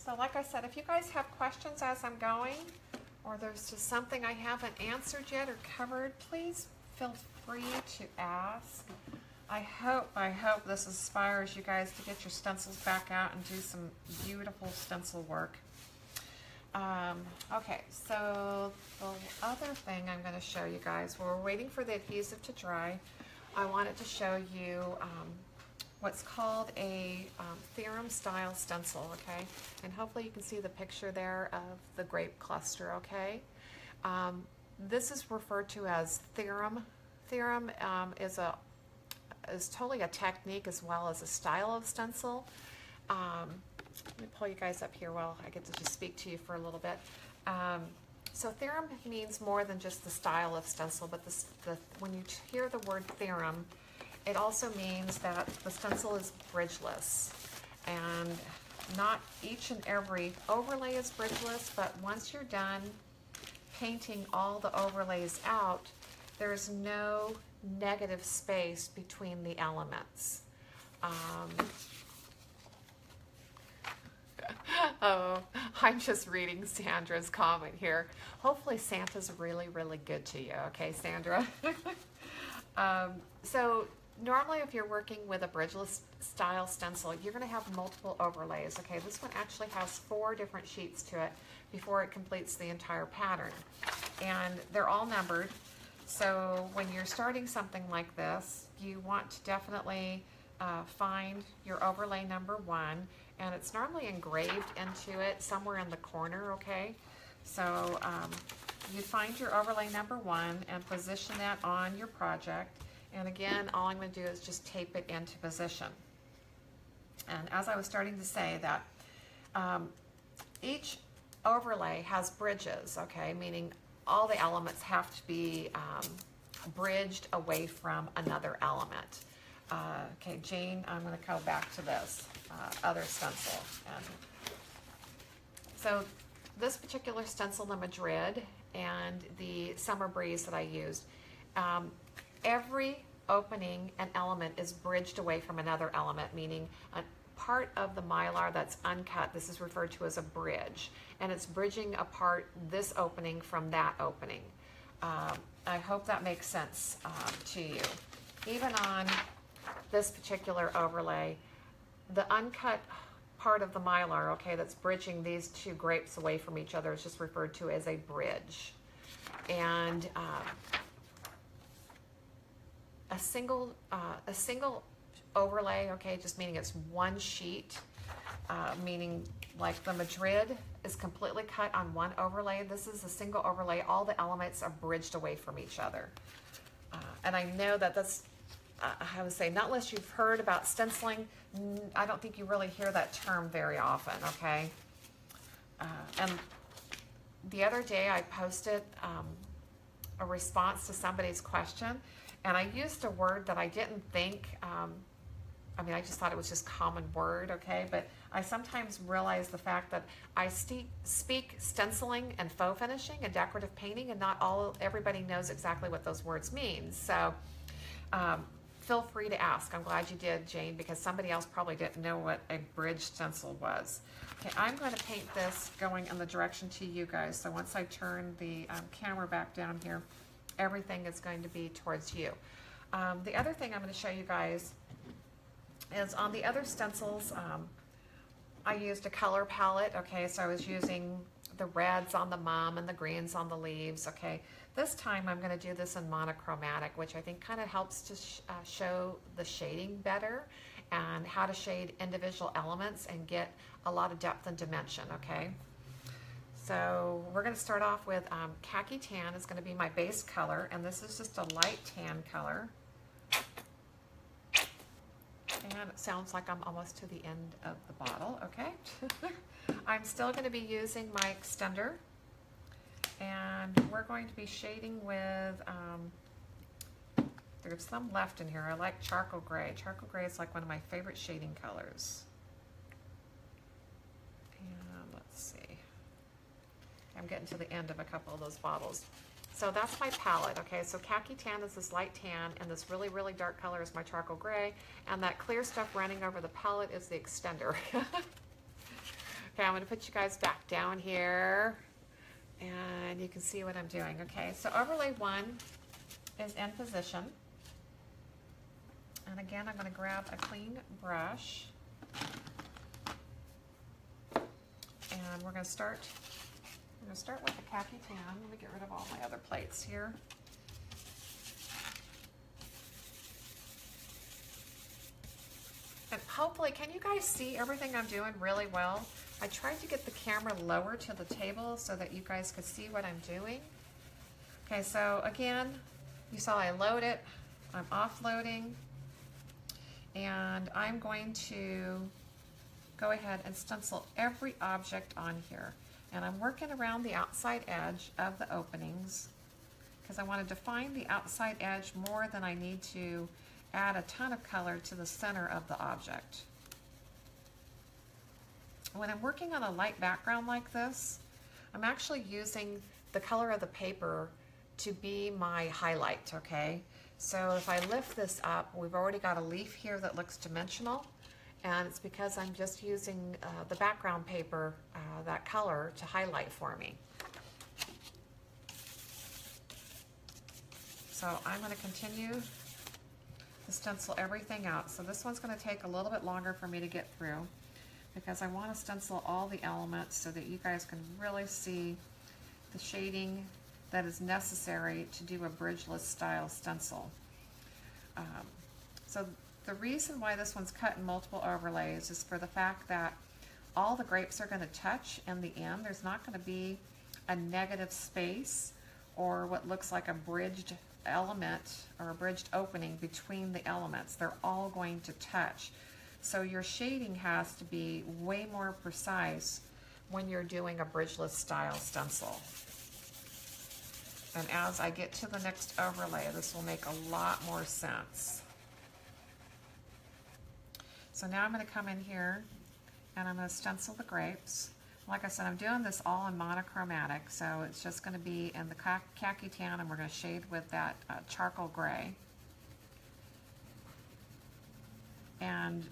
So like I said, if you guys have questions as I'm going, or there's just something I haven't answered yet or covered, please feel free to ask. I hope this inspires you guys to get your stencils back out and do some beautiful stencil work. Okay, so the other thing I'm going to show you guys, while we're waiting for the adhesive to dry, I wanted to show you what's called a theorem style stencil, okay? And hopefully you can see the picture there of the grape cluster, okay? This is referred to as theorem. Theorem is totally a technique as well as a style of stencil. Let me pull you guys up here while I get to just speak to you for a little bit. So theorem means more than just the style of stencil, but when you hear the word theorem, it also means that the stencil is bridgeless, and not each and every overlay is bridgeless, but once you're done painting all the overlays out, there's no negative space between the elements. Oh, I'm just reading Sandra's comment here. Hopefully Santa's really, really good to you. Okay, Sandra? So normally if you're working with a bridgeless style stencil, you're going to have multiple overlays. Okay, this one actually has 4 different sheets to it before it completes the entire pattern. And they're all numbered. So when you're starting something like this, you want to definitely find your overlay number 1, and it's normally engraved into it somewhere in the corner, okay? So you find your overlay number 1 and position that on your project. And again, all I'm going to do is just tape it into position. And as I was starting to say that each overlay has bridges, okay, meaning all the elements have to be bridged away from another element. Okay, Jane, I'm going to go back to this other stencil. And so this particular stencil, the Madrid, and the Summer Breeze that I used, every opening and element is bridged away from another element, meaning a part of the mylar that's uncut, this is referred to as a bridge, and it's bridging apart this opening from that opening. I hope that makes sense to you. Even on this particular overlay, the uncut part of the mylar, okay, that's bridging these 2 grapes away from each other is just referred to as a bridge. And a single overlay, okay, just meaning it's 1 sheet, meaning like the Madrid is completely cut on 1 overlay. This is a single overlay. All the elements are bridged away from each other. And I know that that's, I would say, not unless you've heard about stenciling, I don't think you really hear that term very often, okay? And the other day I posted a response to somebody's question, and I used a word that I didn't think, I mean, I just thought it was just common word, okay? But I sometimes realize the fact that I speak stenciling and faux finishing and decorative painting, and not everybody knows exactly what those words mean. So feel free to ask. I'm glad you did, Jane, because somebody else probably didn't know what a bridge stencil was. Okay, I'm going to paint this going in the direction to you guys. So once I turn the camera back down here, everything is going to be towards you. The other thing I'm going to show you guys is on the other stencils, I used a color palette. Okay, so I was using the reds on the mom and the greens on the leaves. Okay, this time I'm going to do this in monochromatic, which I think kind of helps to show the shading better and how to shade individual elements and get a lot of depth and dimension. Okay, so we're going to start off with khaki tan is going to be my base color, and this is just a light tan color. And it sounds like I'm almost to the end of the bottle, okay? I'm still going to be using my extender, and we're going to be shading with, there's some left in here. I like charcoal gray. Charcoal gray is like one of my favorite shading colors. And let's see. I'm getting to the end of a couple of those bottles. So that's my palette, okay? So khaki tan is this light tan, and this really, really dark color is my charcoal gray, and that clear stuff running over the palette is the extender. Okay, I'm gonna put you guys back down here, and you can see what I'm doing, okay? So overlay 1 is in position. And again, I'm gonna grab a clean brush, and we're gonna start with the khaki tan. Let me get rid of all my other plates here. And hopefully, can you guys see everything I'm doing really well? I tried to get the camera lower to the table so that you guys could see what I'm doing. Okay, so again, you saw I load it, I'm offloading, and I'm going to go ahead and stencil every object on here. And I'm working around the outside edge of the openings because I want to define the outside edge more than I need to add a ton of color to the center of the object. When I'm working on a light background like this, I'm actually using the color of the paper to be my highlight, okay? So if I lift this up, we've already got a leaf here that looks dimensional, and it's because I'm just using the background paper, that color, to highlight for me. So I'm going to continue to stencil everything out. So this one's going to take a little bit longer for me to get through because I want to stencil all the elements so that you guys can really see the shading that is necessary to do a bridgeless style stencil. So the reason why this one's cut in multiple overlays is for the fact that all the grapes are going to touch in the end. There's not going to be a negative space or what looks like a bridged element or a bridged opening between the elements. They're all going to touch. So your shading has to be way more precise when you're doing a bridgeless style stencil. And as I get to the next overlay, this will make a lot more sense. So now I'm going to come in here and I'm going to stencil the grapes. Like I said, I'm doing this all in monochromatic, so it's just going to be in the khaki tan, and we're going to shade with that charcoal gray. And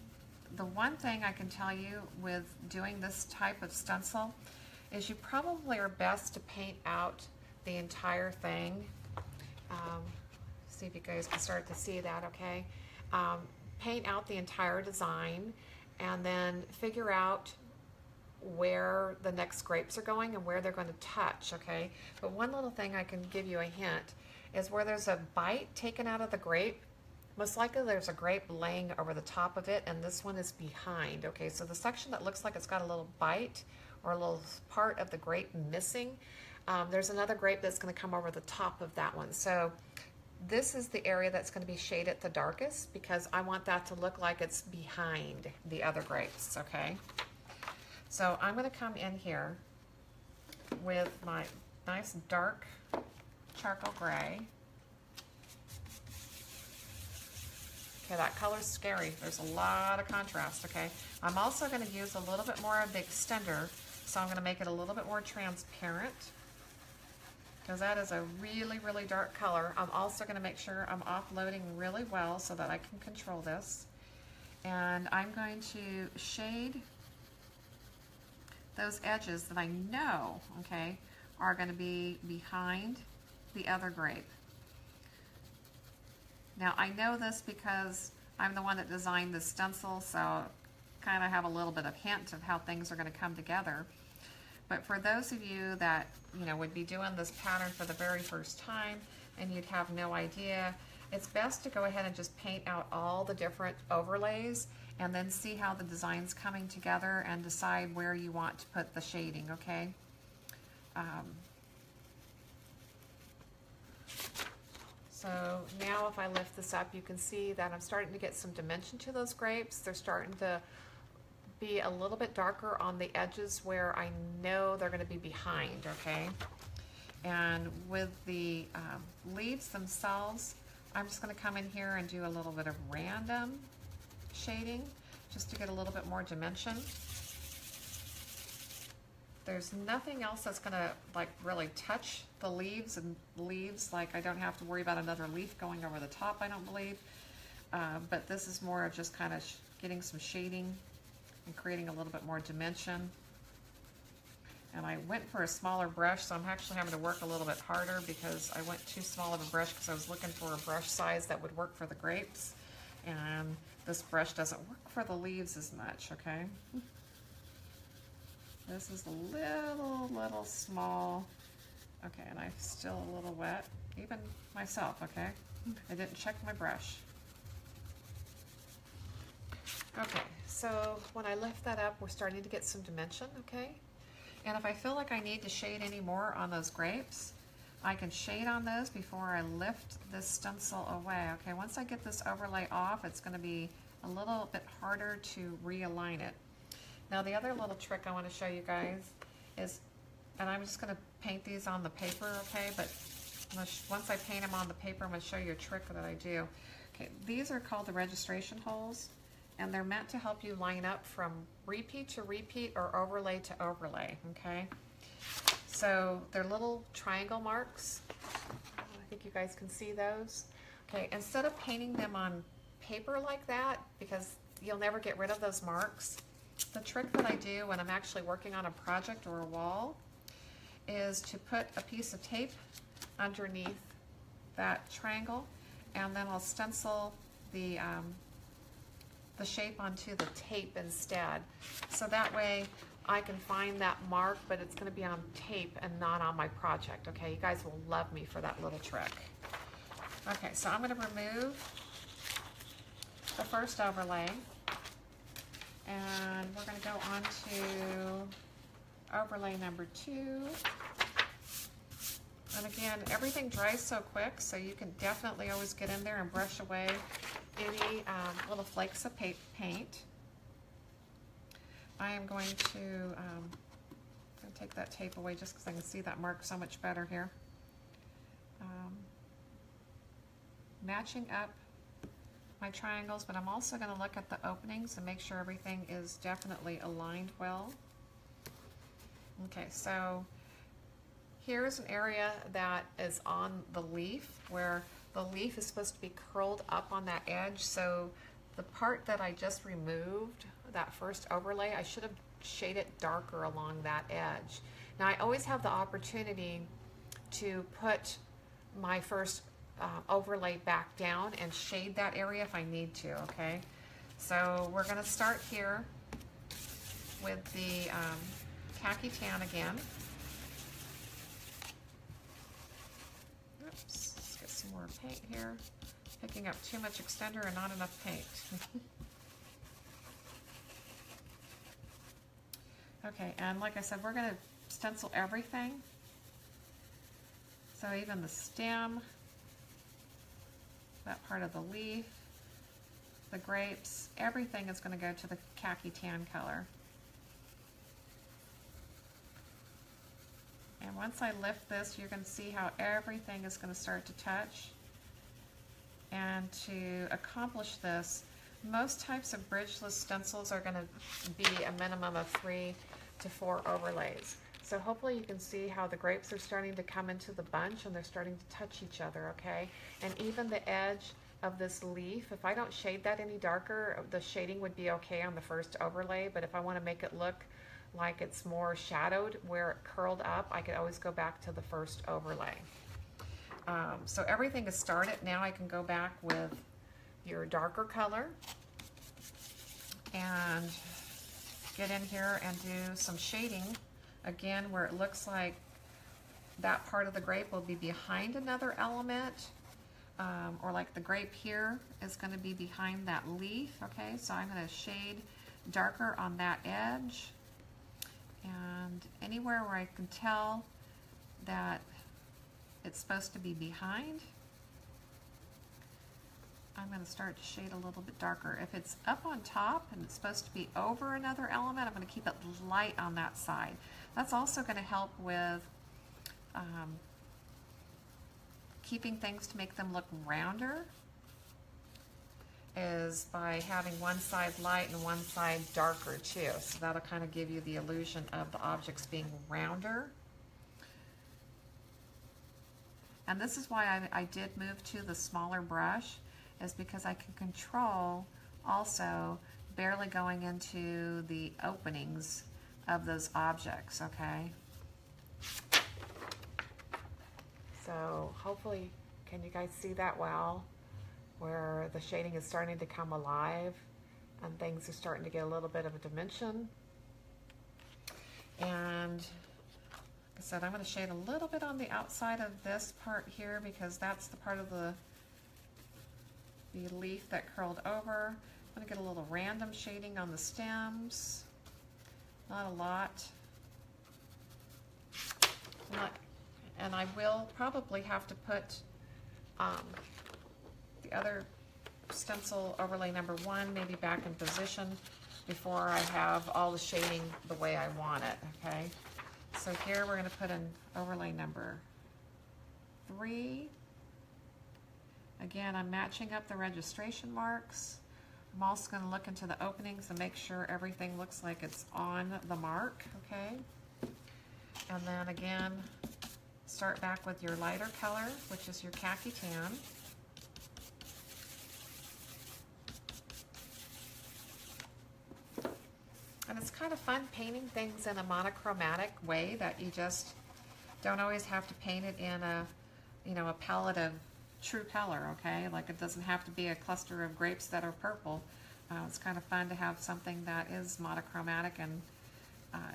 the one thing I can tell you with doing this type of stencil is you probably are best to paint out the entire thing. See if you guys can start to see that, okay? Paint out the entire design and then figure out where the next grapes are going and where they're going to touch, okay? But one little thing I can give you a hint is where there's a bite taken out of the grape, most likely there's a grape laying over the top of it, and this one is behind, okay? So the section that looks like it's got a little bite or a little part of the grape missing, there's another grape that's going to come over the top of that one. So this is the area that's going to be shaded the darkest because I want that to look like it's behind the other grapes, okay? So I'm going to come in here with my nice dark charcoal gray. Okay, that color's scary. There's a lot of contrast, okay? I'm also going to use a little bit more of the extender, so I'm going to make it a little bit more transparent. because that is a really, really dark color. I'm also going to make sure I'm offloading really well so that I can control this. And I'm going to shade those edges that I know, okay, are going to be behind the other grape. Now I know this because I'm the one that designed the stencil, so kind of have a little bit of hint of how things are going to come together. But for those of you that, you know, would be doing this pattern for the very first time and you'd have no idea, it's best to go ahead and just paint out all the different overlays and then see how the design's coming together and decide where you want to put the shading, okay? So now if I lift this up, you can see that I'm starting to get some dimension to those grapes. They're starting to be a little bit darker on the edges where I know they're going to be behind, okay? And with the leaves themselves, I'm just going to come in here and do a little bit of random shading just to get a little bit more dimension. There's nothing else that's going to like really touch the leaves, and leaves, like I don't have to worry about another leaf going over the top, I don't believe. But this is more of just kind of getting some shading and creating a little bit more dimension. And I went for a smaller brush, so I'm actually having to work a little bit harder because I went too small of a brush because I was looking for a brush size that would work for the grapes. And this brush doesn't work for the leaves as much, okay? This is a little small. Okay, and I'm still a little wet, even myself, okay? I didn't check my brush. Okay, so when I lift that up, we're starting to get some dimension, okay? And if I feel like I need to shade any more on those grapes, I can shade on those before I lift this stencil away. Okay, once I get this overlay off, it's going to be a little bit harder to realign it. Now the other little trick I want to show you guys is, and I'm just going to paint these on the paper, okay, but once I paint them on the paper, I'm going to show you a trick that I do. Okay, these are called the registration holes, and they're meant to help you line up from repeat to repeat or overlay to overlay, okay? So they're little triangle marks. I think you guys can see those. Okay, instead of painting them on paper like that, because you'll never get rid of those marks, the trick that I do when I'm actually working on a project or a wall is to put a piece of tape underneath that triangle, and then I'll stencil the shape onto the tape instead. So that way I can find that mark, but it's going to be on tape and not on my project, okay? You guys will love me for that little trick. Okay, so I'm going to remove the first overlay, and we're going to go on to overlay number 2. And again, everything dries so quick, so you can definitely always get in there and brush away any little flakes of paint. I am going to take that tape away just because I can see that mark so much better here. Matching up my triangles, but I'm also going to look at the openings and make sure everything is definitely aligned well. Okay, so here's an area that is on the leaf where the leaf is supposed to be curled up on that edge, so the part that I just removed, that first overlay, I should have shaded darker along that edge. Now I always have the opportunity to put my first overlay back down and shade that area if I need to, okay? So we're going to start here with the khaki tan again. Oops, let's get some more paint here. Picking up too much extender and not enough paint. Okay, and like I said, we're going to stencil everything. So even the stem, that part of the leaf, the grapes, everything is going to go to the khaki tan color. And once I lift this, you're going to see how everything is going to start to touch. And to accomplish this, most types of bridgeless stencils are going to be a minimum of 3 to 4 overlays. So hopefully you can see how the grapes are starting to come into the bunch and they're starting to touch each other, okay? And even the edge of this leaf, if I don't shade that any darker, the shading would be okay on the first overlay, but if I want to make it look like it's more shadowed where it curled up, I could always go back to the first overlay. So everything is started. Now I can go back with your darker color and get in here and do some shading again where it looks like that part of the grape will be behind another element, or like the grape here is going to be behind that leaf. Okay, so I'm going to shade darker on that edge, and anywhere where I can tell that it's supposed to be behind, I'm going to start to shade a little bit darker. If it's up on top and it's supposed to be over another element, I'm going to keep it light on that side. That's also going to help with keeping things to make them look rounder, is by having one side light and one side darker too. So that'll kind of give you the illusion of the objects being rounder. And this is why I did move to the smaller brush, is because I can control also barely going into the openings of those objects, okay? So hopefully, can you guys see that well? Where the shading is starting to come alive and things are starting to get a little bit of a dimension. And like I said, I'm going to shade a little bit on the outside of this part here because that's the part of the leaf that curled over. I'm going to get a little random shading on the stems. Not a lot. And I will probably have to put the other stencil overlay number 1 maybe back in position before I have all the shading the way I want it, okay? So here we're going to put in overlay number 3. Again, I'm matching up the registration marks. I'm also going to look into the openings and make sure everything looks like it's on the mark, okay? And then again, start back with your lighter color, which is your khaki tan. And it's kind of fun painting things in a monochromatic way that you just don't always have to paint it in a, you know, a palette of true color, okay? Like it doesn't have to be a cluster of grapes that are purple. It's kind of fun to have something that is monochromatic, and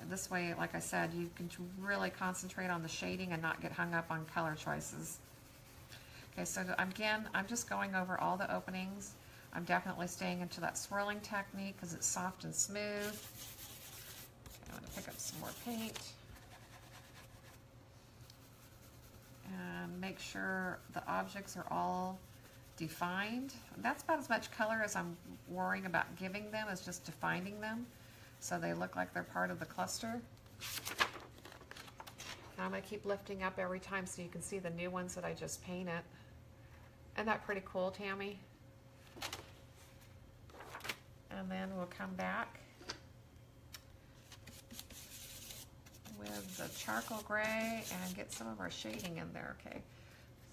this way, like I said, you can really concentrate on the shading and not get hung up on color choices. Okay, so again, I'm just going over all the openings. I'm definitely staying into that swirling technique because it's soft and smooth. Okay, I'm going to pick up some more paint. And make sure the objects are all defined. That's about as much color as I'm worrying about giving them, as just defining them so they look like they're part of the cluster. And I'm going to keep lifting up every time so you can see the new ones that I just painted. Isn't that pretty cool, Tammy? And then we'll come back with the charcoal gray and get some of our shading in there, okay?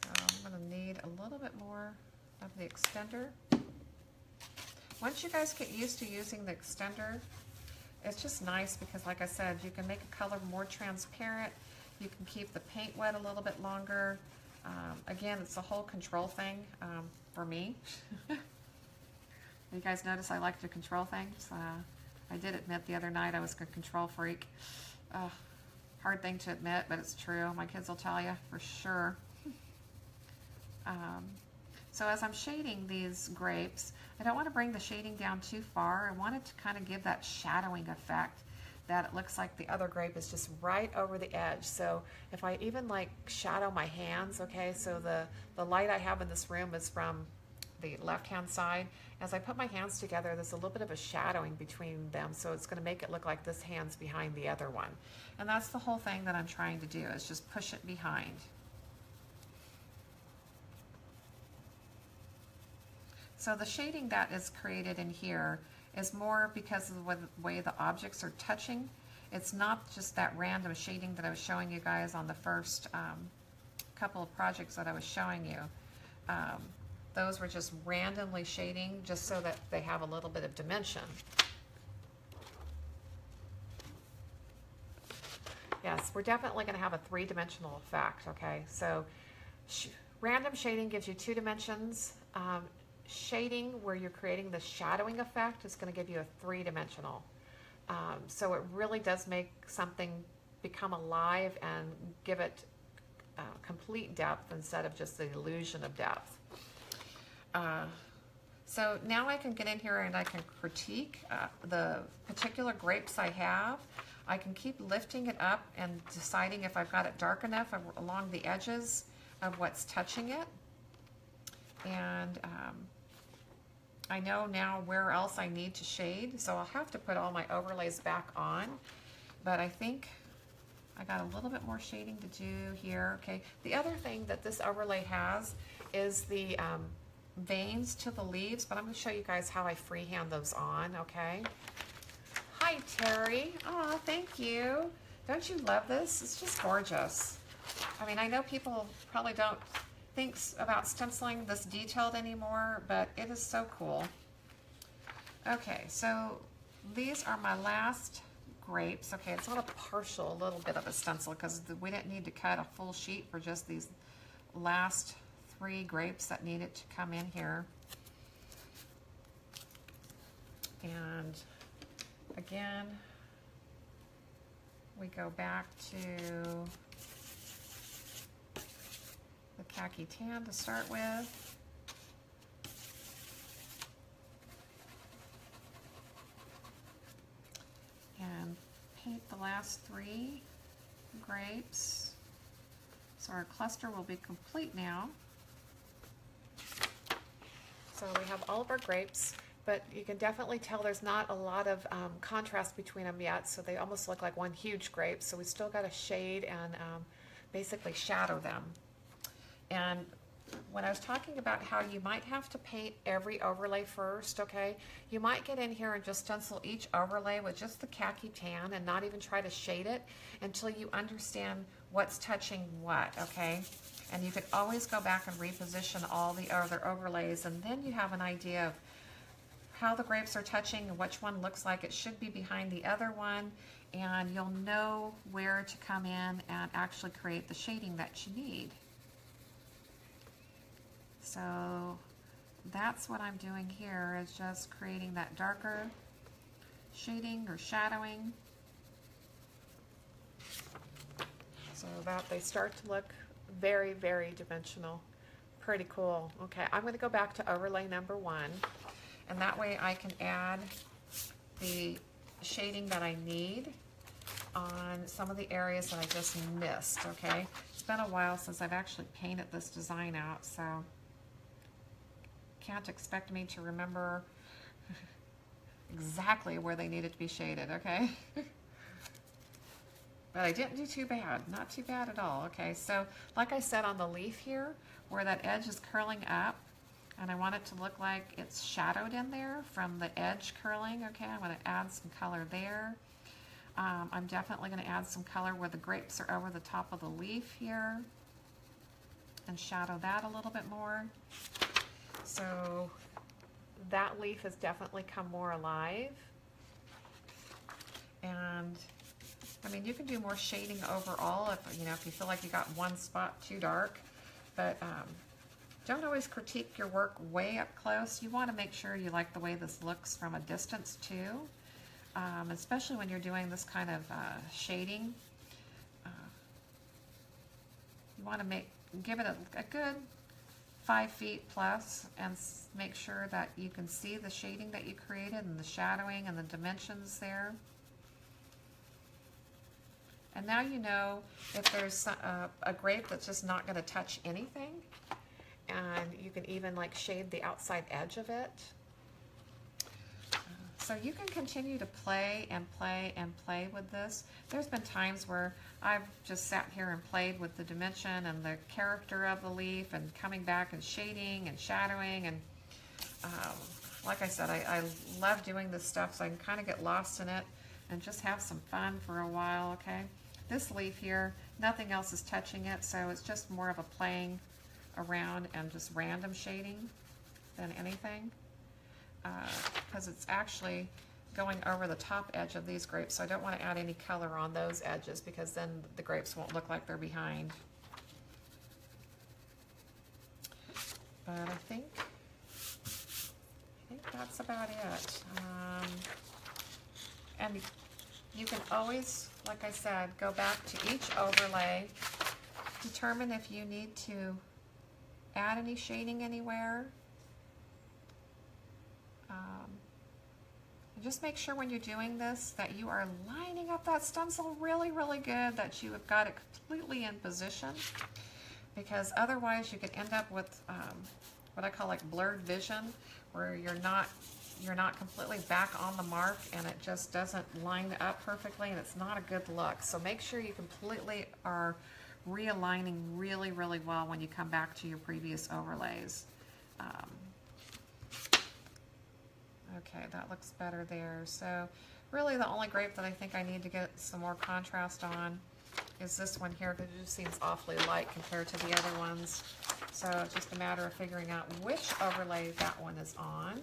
So I'm going to need a little bit more of the extender. Once you guys get used to using the extender, it's just nice because, like I said, you can make a color more transparent. You can keep the paint wet a little bit longer. Again, it's a whole control thing for me. You guys notice I like to control things. I did admit the other night I was a control freak. Hard thing to admit, but it's true. My kids will tell you for sure. So as I'm shading these grapes, I don't want to bring the shading down too far. I want it to kind of give that shadowing effect that it looks like the other grape is just right over the edge. So if I even like shadow my hands, okay, so the light I have in this room is from the left-hand side. As I put my hands together, there's a little bit of a shadowing between them, so it's going to make it look like this hand's behind the other one. And that's the whole thing that I'm trying to do, is just push it behind. So the shading that is created in here is more because of the way the objects are touching. It's not just that random shading that I was showing you guys on the first couple of projects that I was showing you. Those were just randomly shading just so that they have a little bit of dimension. Yes, we're definitely going to have a three-dimensional effect, okay? So random shading gives you 2 dimensions. Shading, where you're creating the shadowing effect, is going to give you a 3-dimensional. So it really does make something become alive and give it complete depth instead of just the illusion of depth. So now I can get in here and I can critique the particular grapes I have. I can keep lifting it up and deciding if I've got it dark enough along the edges of what's touching it. And I know now where else I need to shade, so I'll have to put all my overlays back on. But I think I got a little bit more shading to do here. Okay. The other thing that this overlay has is the veins to the leaves, but I'm going to show you guys how I freehand those on, okay? Hi, Terry. Oh, thank you. Don't you love this? It's just gorgeous. I mean, I know people probably don't think about stenciling this detailed anymore, but it is so cool. Okay, so these are my last grapes. Okay, it's not a partial, a little bit of a stencil because we didn't need to cut a full sheet for just these last 3 grapes that needed to come in here. And again, we go back to the khaki tan to start with. And paint the last 3 grapes. So our cluster will be complete now. So we have all of our grapes, but you can definitely tell there's not a lot of contrast between them yet, so they almost look like one huge grape. So we still got to shade and basically shadow them. And when I was talking about how you might have to paint every overlay first, okay, you might get in here and just stencil each overlay with just the khaki tan and not even try to shade it until you understand what's touching what, okay? And you could always go back and reposition all the other overlays, and then you have an idea of how the grapes are touching and which one looks like it should be behind the other one, and you'll know where to come in and actually create the shading that you need. So that's what I'm doing here, is just creating that darker shading or shadowing so that they start to look very, very dimensional. Pretty cool. Okay, I'm going to go back to overlay number 1, and that way I can add the shading that I need on some of the areas that I just missed, okay? It's been a while since I've actually painted this design out, so can't expect me to remember exactly where they needed to be shaded, okay? But I didn't do too bad, not too bad at all, okay? So like I said on the leaf here, where that edge is curling up, and I want it to look like it's shadowed in there from the edge curling, okay? I'm going to add some color there. I'm definitely going to add some color where the grapes are over the top of the leaf here and shadow that a little bit more. So that leaf has definitely come more alive. And I mean, you can do more shading overall if you feel like you got one spot too dark, but don't always critique your work way up close. You want to make sure you like the way this looks from a distance too, especially when you're doing this kind of shading. You want to give it a good 5 feet plus and make sure that you can see the shading that you created and the shadowing and the dimensions there. And now you know if there's a grape that's just not going to touch anything, and you can even like shade the outside edge of it. So you can continue to play and play and play with this. There's been times where I've just sat here and played with the dimension and the character of the leaf and coming back and shading and shadowing. And like I said, I love doing this stuff, so I can kind of get lost in it and just have some fun for a while, okay? This leaf here, nothing else is touching it, so it's just more of a playing around and just random shading than anything, because it's actually going over the top edge of these grapes, so I don't want to add any color on those edges because then the grapes won't look like they're behind. But I think that's about it. And you can always, like I said, go back to each overlay, determine if you need to add any shading anywhere. And just make sure when you're doing this that you are lining up that stencil really, really good, that you have got it completely in position, because otherwise you could end up with what I call like blurred vision, where you're not completely back on the mark and it just doesn't line up perfectly and it's not a good look. So make sure you completely are realigning really, really well when you come back to your previous overlays. Okay, that looks better there. So really the only grape that I think I need to get some more contrast on is this one here, because it just seems awfully light compared to the other ones. So it's just a matter of figuring out which overlay that one is on.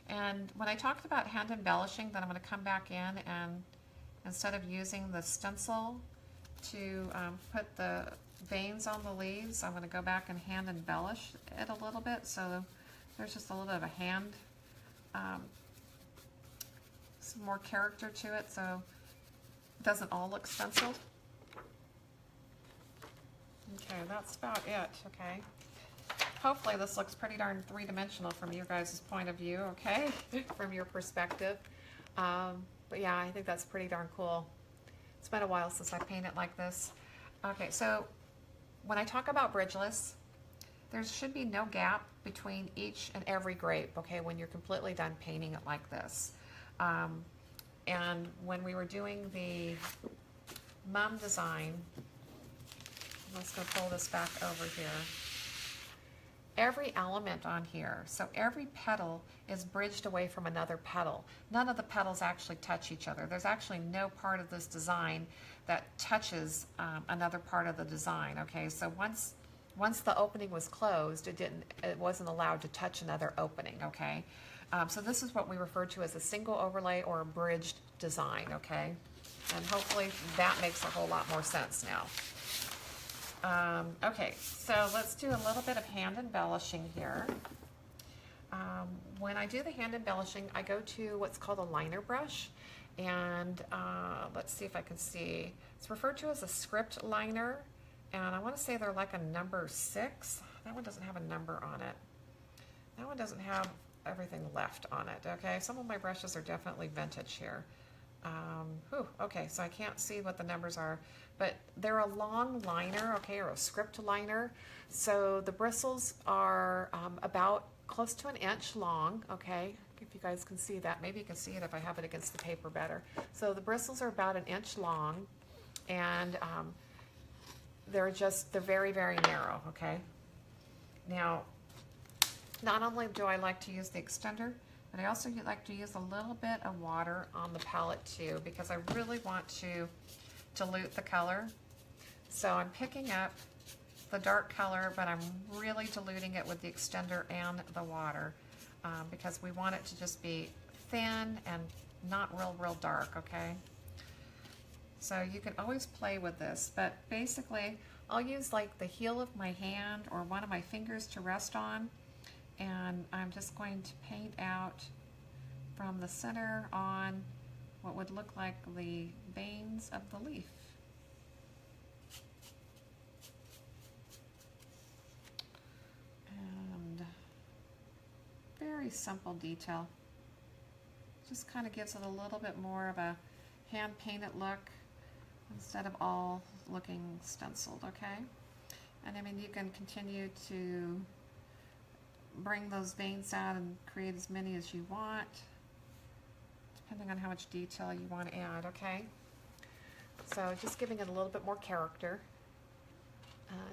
And when I talked about hand embellishing, then I'm going to come back in and instead of using the stencil to put the veins on the leaves, I'm going to go back and hand embellish it a little bit, so there's just a little bit of a hand, some more character to it, so it doesn't all look stenciled. Okay, that's about it, okay? Hopefully this looks pretty darn three-dimensional from your guys' point of view, okay? From your perspective. But yeah, I think that's pretty darn cool. It's been a while since I painted like this. Okay, so when I talk about bridgeless, there should be no gap between each and every grape, okay, when you're completely done painting it like this. And when we were doing the mum design, let's go pull this back over here. Every element on here, so every petal is bridged away from another petal. None of the petals actually touch each other. There's actually no part of this design that touches another part of the design, okay? So once the opening was closed, it wasn't allowed to touch another opening, okay? So this is what we refer to as a single overlay or a bridged design, okay? And hopefully that makes a whole lot more sense now. Okay, so let's do a little bit of hand embellishing here. When I do the hand embellishing, I go to what's called a liner brush, and let's see if I can see. It's referred to as a script liner, and I want to say they're like a number 6. That one doesn't have a number on it. That one doesn't have everything left on it, okay? Some of my brushes are definitely vintage here. Okay, so I can't see what the numbers are, but they're a long liner, okay, or a script liner. So the bristles are about close to 1 inch long, okay, if you guys can see that. Maybe you can see it if I have it against the paper better. So the bristles are about 1 inch long, and they're very, very narrow, okay? Now, not only do I like to use the extender, but I also like to use a little bit of water on the palette too, because I really want to dilute the color. So I'm picking up the dark color, but I'm really diluting it with the extender and the water, because we want it to just be thin and not real dark, okay? So you can always play with this, but basically I'll use like the heel of my hand or one of my fingers to rest on, and I'm just going to paint out from the center on what would look like the veins of the leaf. And very simple detail. Just kind of gives it a little bit more of a hand-painted look instead of all looking stenciled, okay? And I mean, you can continue to bring those veins out and create as many as you want, depending on how much detail you want to add, okay? So just giving it a little bit more character,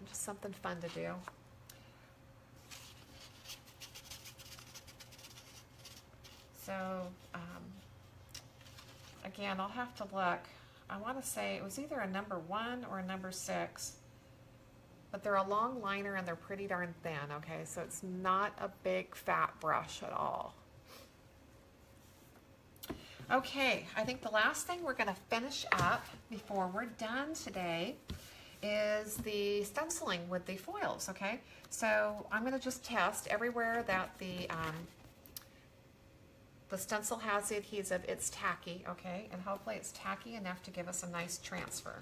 just something fun to do. So, again, I'll have to look. I want to say it was either a number 1 or a number 6. But they're a long liner and they're pretty darn thin, okay? So it's not a big fat brush at all. Okay, I think the last thing we're going to finish up before we're done today is the stenciling with the foils, okay? So I'm going to just test everywhere that the stencil has the adhesive, it's tacky, okay? And hopefully it's tacky enough to give us a nice transfer.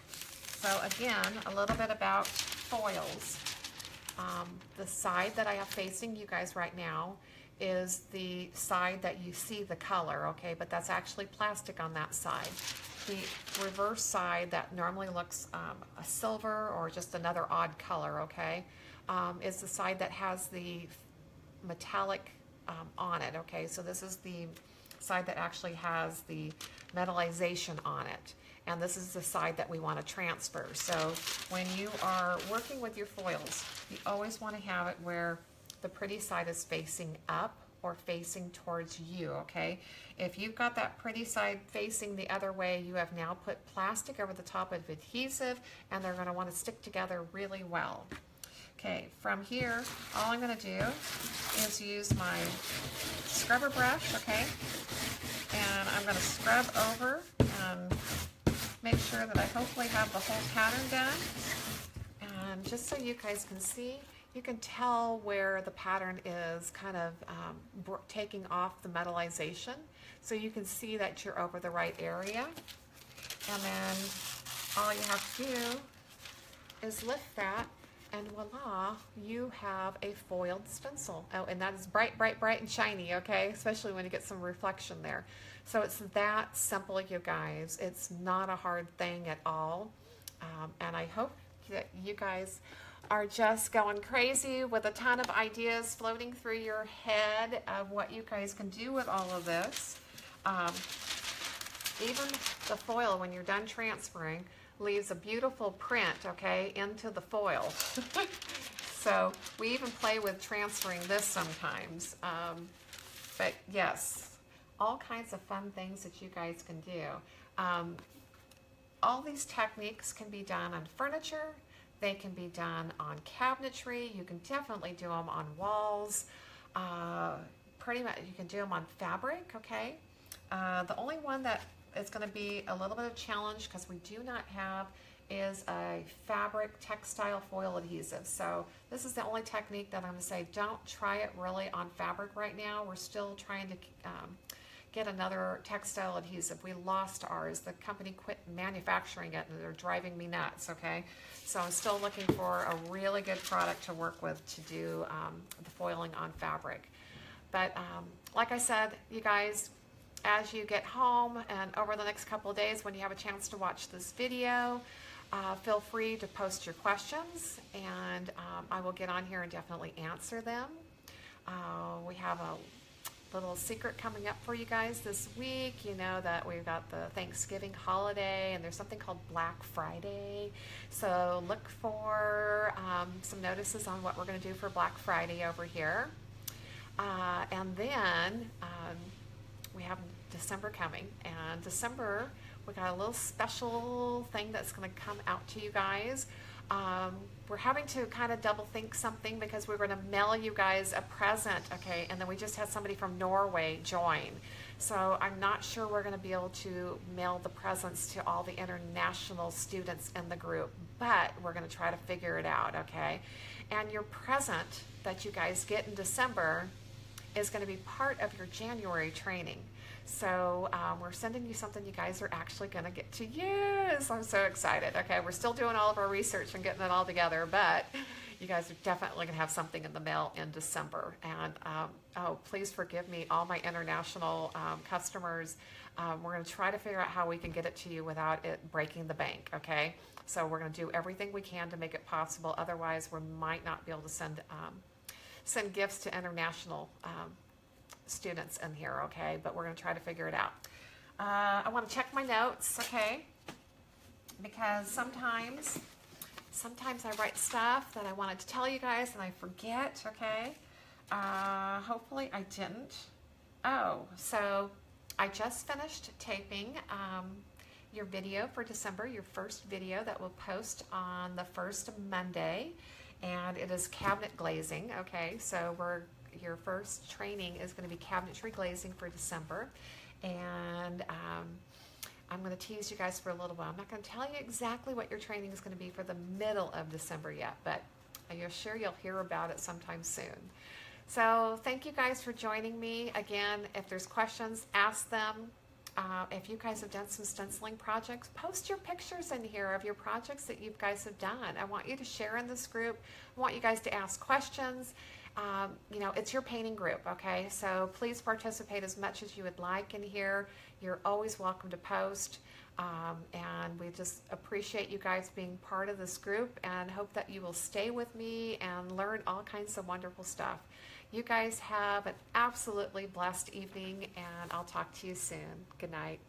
So again, a little bit about foils. The side that I have facing you guys right now is the side that you see the color, okay? But that's actually plastic on that side. The reverse side that normally looks a silver or just another odd color, okay, is the side that has the metallic on it, okay? So this is the side that actually has the metallization on it. And this is the side that we want to transfer. So when you are working with your foils, you always want to have it where the pretty side is facing up or facing towards you, okay? If you've got that pretty side facing the other way, you have now put plastic over the top of adhesive, and they're going to want to stick together really well. Okay, from here, all I'm going to do is use my scrubber brush, okay? And I'm going to scrub over and make sure that I hopefully have the whole pattern done. And just so you guys can see, you can tell where the pattern is kind of taking off the metallization. So you can see that you're over the right area. And then all you have to do is lift that, and voila, you have a foiled stencil. Oh, and that is bright, bright, bright and shiny, okay? Especially when you get some reflection there. So it's that simple, you guys. It's not a hard thing at all. And I hope that you guys are just going crazy with a ton of ideas floating through your head of what you guys can do with all of this. Even the foil, when you're done transferring, leaves a beautiful print, okay, into the foil. So we even play with transferring this sometimes. But yes, all kinds of fun things that you guys can do. All these techniques can be done on furniture. They can be done on cabinetry. You can definitely do them on walls. Pretty much you can do them on fabric, okay? The only one that is going to be a little bit of a challenge, because we do not have, is a fabric textile foil adhesive. So this is the only technique that I'm going to say don't try it really on fabric right now. We're still trying to get another textile adhesive. We lost ours. The company quit manufacturing it, and they're driving me nuts, okay? So I'm still looking for a really good product to work with to do the foiling on fabric. But like I said, you guys, as you get home and over the next couple of days when you have a chance to watch this video, feel free to post your questions, and I will get on here and definitely answer them. We have a little secret coming up for you guys this week. You know that we've got the Thanksgiving holiday, and there's something called Black Friday. So look for some notices on what we're going to do for Black Friday over here. And then we have December coming, and December we got a little special thing that's going to come out to you guys. We're having to kind of double think something, because we're going to mail you guys a present, okay? And then we just had somebody from Norway join. So I'm not sure we're going to be able to mail the presents to all the international students in the group, but we're going to try to figure it out, okay? And your present that you guys get in December is going to be part of your January training. So we're sending you something you guys are actually going to get to use. I'm so excited. Okay, we're still doing all of our research and getting it all together, but you guys are definitely going to have something in the mail in December. And oh, please forgive me, all my international customers. We're going to try to figure out how we can get it to you without it breaking the bank, okay? So we're going to do everything we can to make it possible. Otherwise, we might not be able to send gifts to international students in here, okay? But we're going to try to figure it out. I want to check my notes, okay? Because sometimes I write stuff that I wanted to tell you guys and I forget, okay? Hopefully I didn't. Oh, so I just finished taping your video for December, your first video that will post on the first Monday, and it is cabinet glazing. Okay, so your first training is going to be cabinetry glazing for December, and I'm going to tease you guys for a little while. I'm not going to tell you exactly what your training is going to be for the middle of December yet, but you're sure you'll hear about it sometime soon. So thank you guys for joining me. Again, if there's questions, ask them. If you guys have done some stenciling projects, post your pictures in here of your projects that you guys have done. I want you to share in this group. I want you guys to ask questions. You know, it's your painting group, okay? So please participate as much as you would like in here. You're always welcome to post. And we just appreciate you guys being part of this group and hope that you will stay with me and learn all kinds of wonderful stuff. You guys have an absolutely blessed evening, and I'll talk to you soon. Good night.